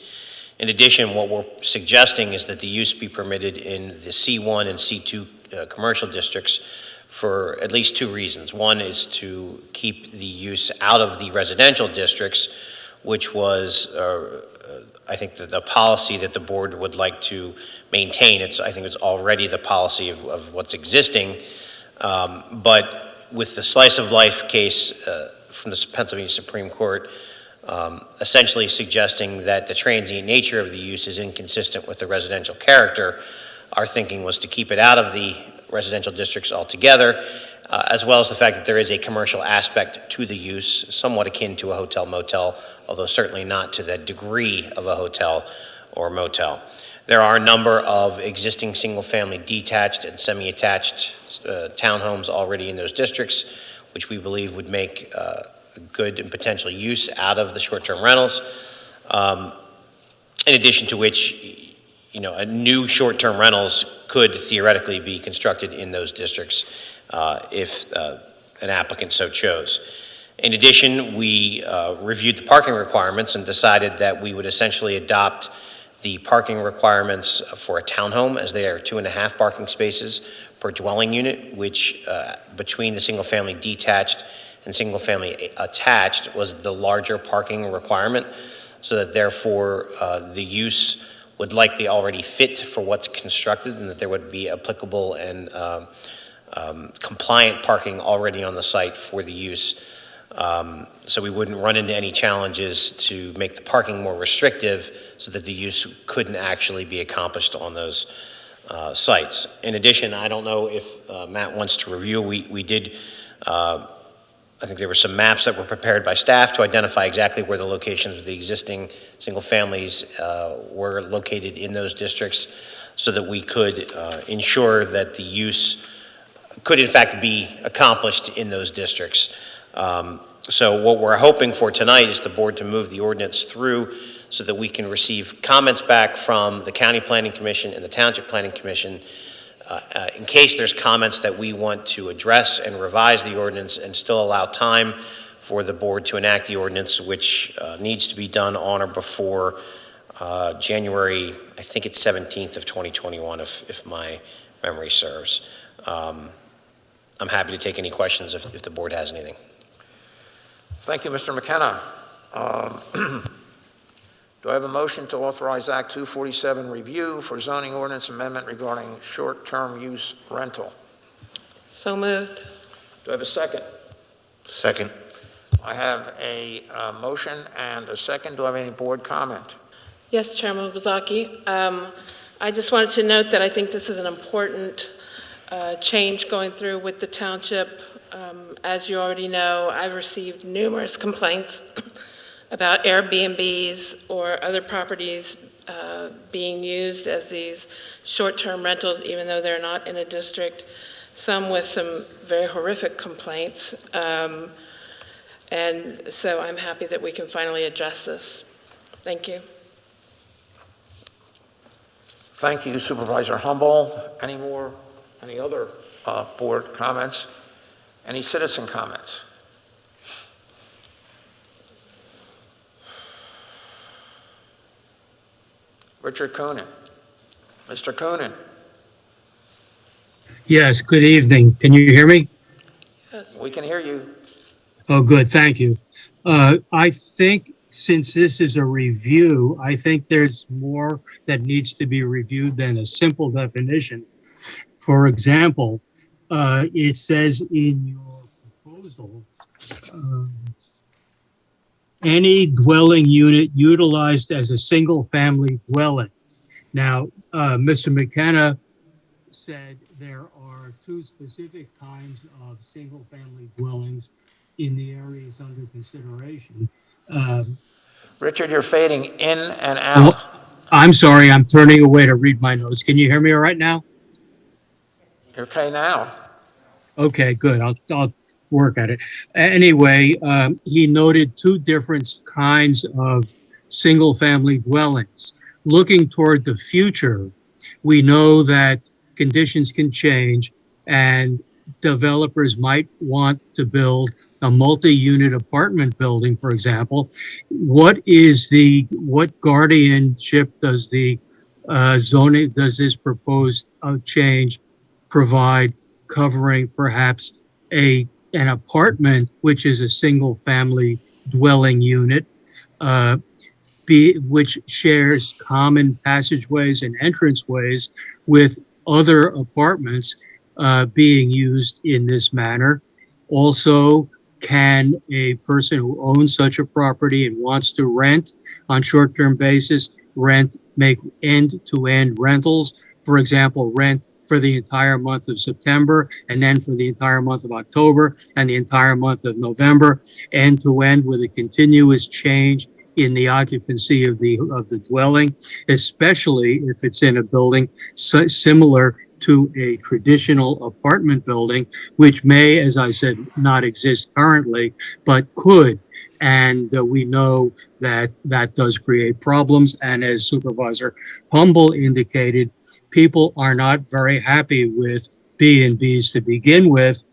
In addition, what we're suggesting is that the use be permitted in the C1 and C2 commercial districts for at least two reasons. One is to keep the use out of the residential districts, which was, I think, the policy that the board would like to maintain. I think it's already the policy of what's existing, but with the slice of life case from the Pennsylvania Supreme Court, essentially suggesting that the transient nature of the use is inconsistent with the residential character, our thinking was to keep it out of the residential districts altogether, as well as the fact that there is a commercial aspect to the use, somewhat akin to a hotel motel, although certainly not to the degree of a hotel or motel. There are a number of existing single-family detached and semi-attached townhomes already in those districts, which we believe would make a good and potential use out of the short-term rentals. In addition to which, a new short-term rentals could theoretically be constructed in those districts if an applicant so chose. In addition, we reviewed the parking requirements and decided that we would essentially adopt the parking requirements for a townhome, as they are 2.5 parking spaces per dwelling unit, which between the single-family detached and single-family attached was the larger parking requirement, so that therefore the use would likely already fit for what's constructed, and that there would be applicable and compliant parking already on the site for the use. So we wouldn't run into any challenges to make the parking more restrictive so that the use couldn't actually be accomplished on those sites. In addition, I don't know if Matt wants to review, we did, I think there were some maps that were prepared by staff to identify exactly where the locations of the existing single families were located in those districts, so that we could ensure that the use could in fact be accomplished in those districts. So what we're hoping for tonight is the board to move the ordinance through so that we can receive comments back from the County Planning Commission and the Township Planning Commission in case there's comments that we want to address and revise the ordinance and still allow time for the board to enact the ordinance, which needs to be done on or before January, I think it's 17th of 2021, if my memory serves. I'm happy to take any questions if the board has anything. Thank you, Mr. McKenna. Do I have a motion to authorize Act 247 review for zoning ordinance amendment regarding short-term use rental? So moved. Do I have a second? Second. I have a motion and a second. Do I have any board comment? Yes, Chairman Wozaki. I just wanted to note that I think this is an important change going through with the township. As you already know, I've received numerous complaints about Airbnbs or other properties being used as these short-term rentals, even though they're not in a district, some with some very horrific complaints. And so I'm happy that we can finally address this. Thank you. Thank you, Supervisor Humble. Any other board comments? Any citizen comments? Richard Coonan. Mr. Coonan. Yes, good evening. Can you hear me? We can hear you. Oh, good. Thank you. I think since this is a review, I think there's more that needs to be reviewed than a simple definition. For example, it says in your proposal, any dwelling unit utilized as a single-family dwelling. Now, Mr. McKenna said there are two specific kinds of single-family dwellings in the areas under consideration. Richard, you're fading in and out. Well, I'm sorry, I'm turning away to read my notes. Can you hear me all right now? You're okay now. Okay, good. I'll work at it. Anyway, he noted two different kinds of single-family dwellings. Looking toward the future, we know that conditions can change and developers might want to build a multi-unit apartment building, for example. What guardianship does the zoning, does this proposed change provide, covering perhaps an apartment, which is a single family dwelling unit, which shares common passageways and entranceways with other apartments being used in this manner? Also, can a person who owns such a property and wants to rent on short-term basis, make end-to-end rentals for example, rent for the entire month of September, and then for the entire month of October, and the entire month of November, end to end, with a continuous change in the occupancy of the dwelling, especially if it's in a building similar to a traditional apartment building, which may, as I said, not exist currently, but could. And we know that that does create problems. And as Supervisor Humble indicated, people are not very happy with B&Bs to begin with,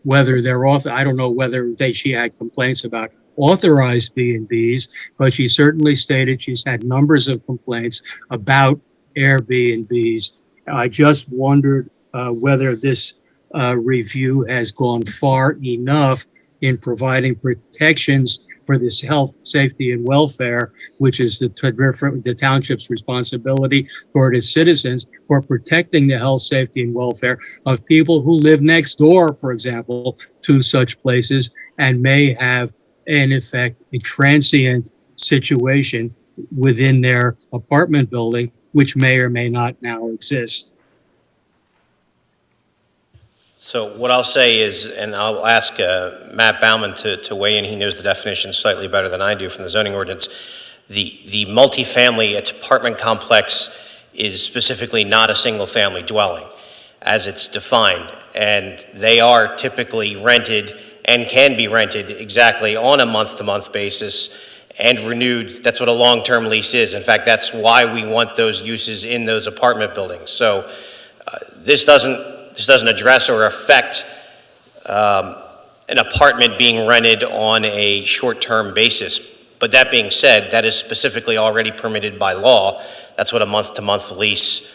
whether they're I don't know whether she had complaints about authorized B&Bs, but she certainly stated she's had numbers of complaints about Airbnbs. I just wondered whether this review has gone far enough in providing protections for this health, safety, and welfare, which is the township's responsibility toward its citizens, for protecting the health, safety, and welfare of people who live next door, for example, to such places, and may have, in effect, a transient situation within their apartment building, which may or may not now exist. So what I'll say is, and I'll ask Matt Baumann to weigh in, he knows the definition slightly better than I do from the zoning ordinance. The multifamily apartment complex is specifically not a single family dwelling as it's defined, and they are typically rented and can be rented exactly on a month-to-month basis and renewed. That's what a long-term lease is. In fact, that's why we want those uses in those apartment buildings. So this doesn't address or affect an apartment being rented on a short-term basis. But that being said, that is specifically already permitted by law. That's what a month-to-month lease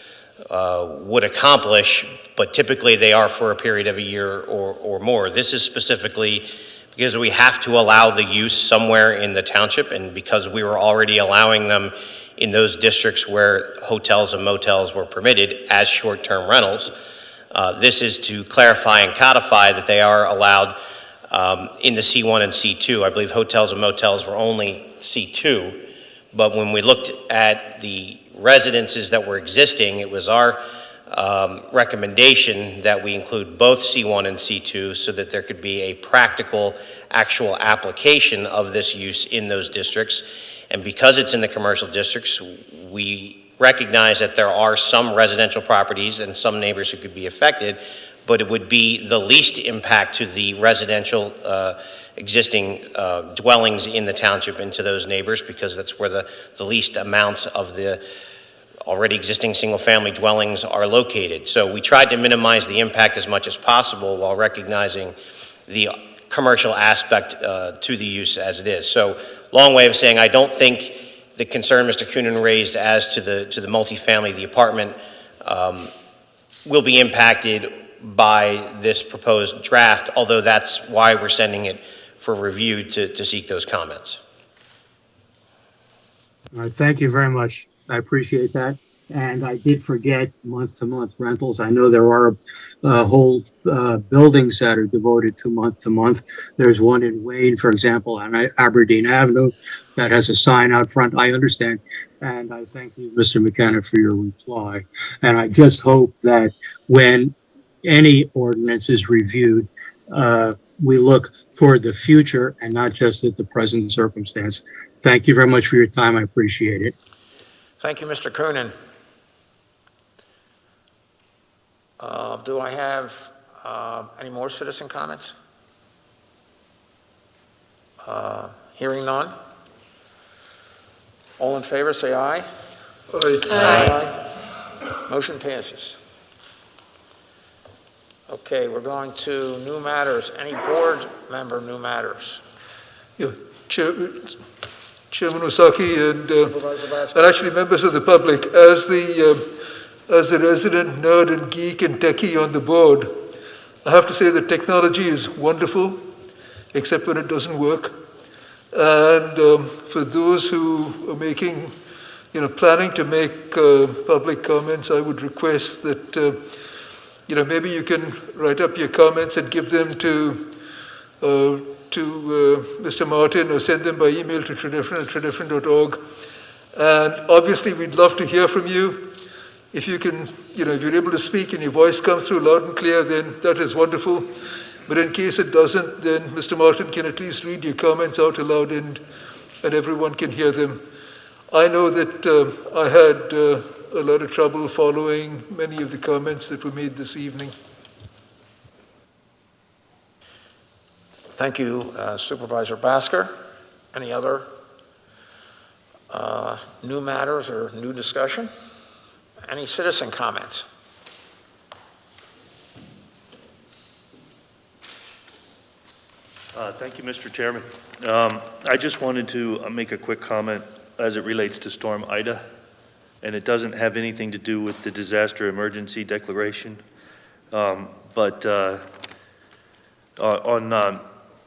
would accomplish, but typically they are for a period of a year or more. This is specifically because we have to allow the use somewhere in the township, and because we were already allowing them in those districts where hotels and motels were permitted as short-term rentals. This is to clarify and codify that they are allowed in the C1 and C2. I believe hotels and motels were only C2, but when we looked at the residences that were existing, it was our recommendation that we include both C1 and C2 so that there could be a practical, actual application of this use in those districts. And because it's in the commercial districts, we recognize that there are some residential properties and some neighbors who could be affected, but it would be the least impact to the residential existing dwellings in the township and to those neighbors, because that's where the least amounts of the already existing single-family dwellings are located. So we tried to minimize the impact as much as possible while recognizing the commercial aspect to the use as it is. So long way of saying, I don't think the concern Mr. Coonan raised as to the multifamily, the apartment, will be impacted by this proposed draft, although that's why we're sending it for review to seek those comments. All right, thank you very much. I appreciate that. And I did forget month-to-month rentals. I know there are whole buildings that are devoted to month-to-month. There's one in Wayne, for example, on Aberdeen Avenue that has a sign out front. I understand. And I thank you, Mr. McKenna, for your reply. And I just hope that when any ordinance is reviewed, we look toward the future and not just at the present circumstance. Thank you very much for your time. I appreciate it. Thank you, Mr. Coonan. Do I have any more citizen comments? Hearing none. All in favor, say aye. Aye. Aye. Motion passes. Okay, we're going to new matters. Any board member new matters? Yeah, Chairman Osaki and actually members of the public, as a resident nerd and geek and techie on the board, I have to say that technology is wonderful, except when it doesn't work. And for those who are making, planning to make public comments, I would request that, maybe you can write up your comments and give them to Mr. Martin, or send them by email to Tredyffrin at tredyffrin.org. And obviously, we'd love to hear from you. if you can, if you're able to speak and your voice comes through loud and clear, then that is wonderful. But in case it doesn't, then Mr. Martin can at least read your comments out aloud and everyone can hear them. I know that I had a lot of trouble following many of the comments that were made this evening. Thank you, Supervisor Basker. Any other new matters or new discussion? Any citizen comments? Thank you, Mr. Chairman. I just wanted to make a quick comment as it relates to Storm Ida, and it doesn't have anything to do with the disaster emergency declaration. But on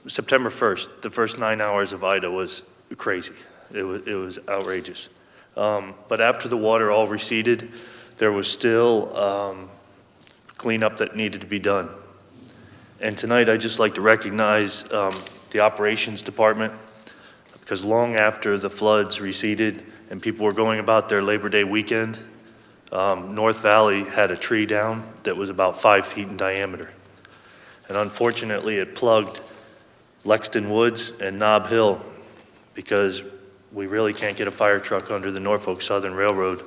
September 1st, the first 9 hours of Ida was crazy. It was outrageous. But after the water all receded, there was still cleanup that needed to be done. And tonight, I'd just like to recognize the operations department, because long after the floods receded and people were going about their Labor Day weekend, North Valley had a tree down that was about 5 feet in diameter. And unfortunately, it plugged Lexington Woods and Nob Hill, because we really can't get a fire truck under the Norfolk Southern Railroad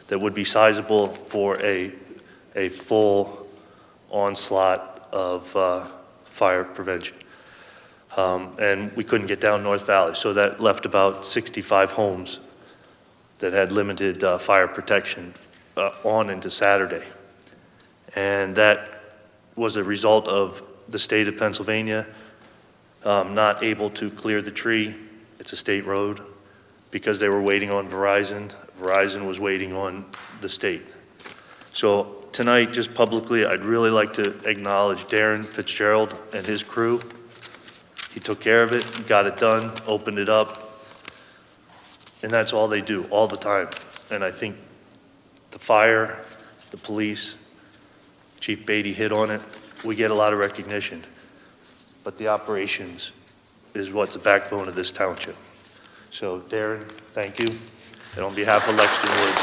that would be sizable for a full onslaught of fire prevention. And we couldn't get down North Valley, so that left about 65 homes that had limited fire protection on into Saturday. And that was a result of the state of Pennsylvania not able to clear the tree. It's a state road, because they were waiting on Verizon. Verizon was waiting on the state. So tonight, just publicly, I'd really like to acknowledge Darren Fitzgerald and his crew. He took care of it, got it done, opened it up, and that's all they do, all the time. And I think the fire, the police, Chief Beatty hit on it. We get a lot of recognition, but the operations is what's the backbone of this township. So Darren, thank you. And on behalf of Lexington Woods,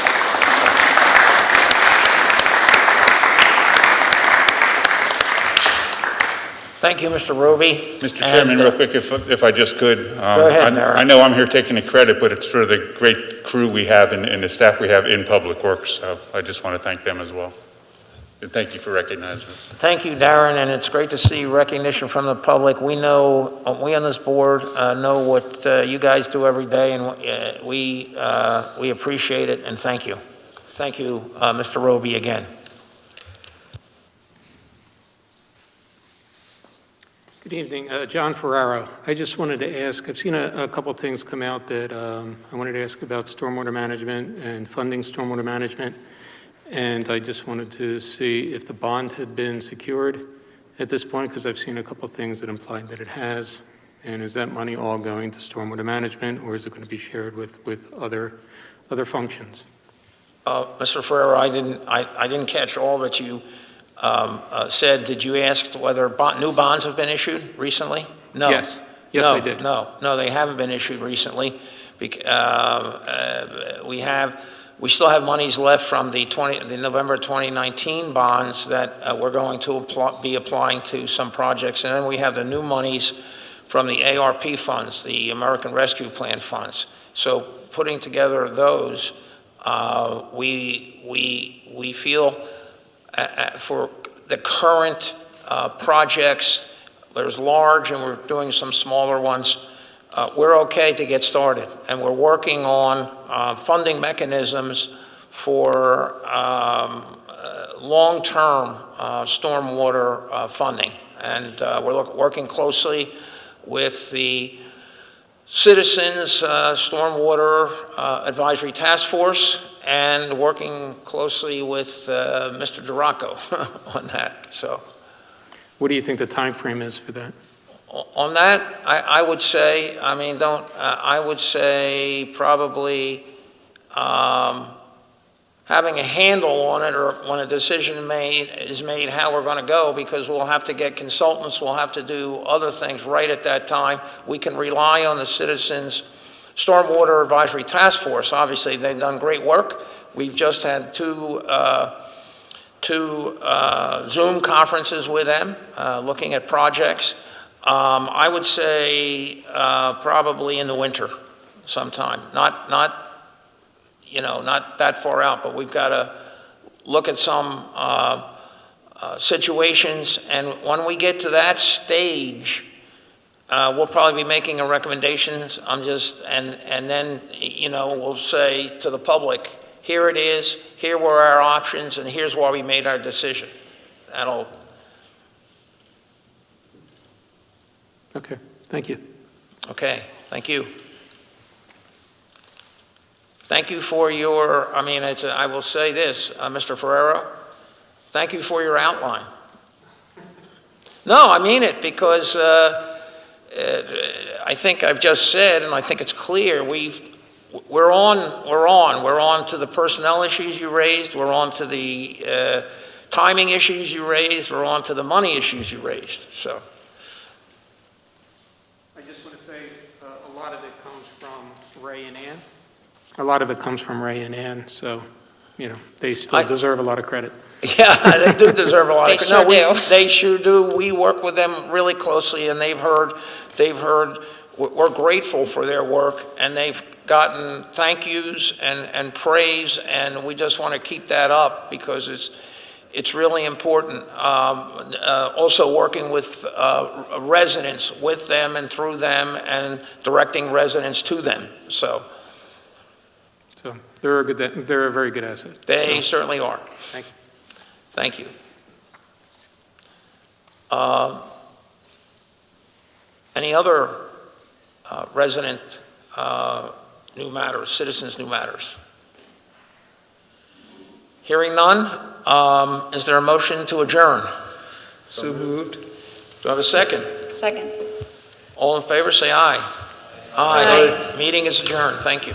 Thank you, Mr. Roby. Mr. Chairman, real quick, if I just could. Go ahead, Darren. I know I'm here taking the credit, but it's for the great crew we have and the staff we have in Public Works, so I just want to thank them as well. And thank you for recognizing us. Thank you, Darren, and it's great to see recognition from the public. We know, we on this board know what you guys do every day, and we appreciate it, and thank you. Thank you, Mr. Roby, again. Good evening, John Ferraro. I just wanted to ask, I've seen a couple of things come out that I wanted to ask about stormwater management and funding stormwater management. And I just wanted to see if the bond had been secured at this point, because I've seen a couple of things that implied that it has. And is that money all going to stormwater management, or is it going to be shared with other functions? Mr. Ferraro, I didn't catch all that you said. Did you ask whether new bonds have been issued recently? No. Yes, I did. No, they haven't been issued recently. We still have monies left from the November 2019 bonds that we're going to be applying to some projects. And then we have the new monies from the ARP funds, the American Rescue Plan funds. So putting together those, we feel for the current projects, there's large and we're doing some smaller ones. We're okay to get started, and we're working on funding mechanisms for long-term stormwater funding. And we're working closely with the Citizens Stormwater Advisory Task Force and working closely with Mr. Duraco on that. So, what do you think the time frame is for that? On that, I would say, I would say probably having a handle on it, or when a decision is made how we're going to go, because we'll have to get consultants, we'll have to do other things right at that time. We can rely on the Citizens Stormwater Advisory Task Force. Obviously, they've done great work. We've just had two Zoom conferences with them, looking at projects. I would say probably in the winter sometime, not that far out, but we've got to look at some situations, and when we get to that stage, we'll probably be making a recommendations. And then, we'll say to the public, here it is, here were our options, and here's why we made our decision. Okay, thank you. Okay, thank you. Thank you for your, I will say this, Mr. Ferrero, thank you for your outline. No, I mean it, because I think I've just said, and I think it's clear, we're on to the personnel issues you raised, we're on to the timing issues you raised, we're on to the money issues you raised, so. I just want to say a lot of it comes from Ray and Ann. A lot of it comes from Ray and Ann, so, they still deserve a lot of credit. Yeah, they do deserve a lot of credit. They sure do. They sure do. We work with them really closely, and they've heard, we're grateful for their work, and they've gotten thank yous and praise, and we just want to keep that up because it's really important. Also working with residents, with them and through them, and directing residents to them, so. So they're a very good asset. They certainly are. Thank you. Thank you. Any other resident new matters, citizens new matters? Hearing none, is there a motion to adjourn? So moved. Do I have a second? Second. All in favor, say aye. Aye. Meeting is adjourned. Thank you.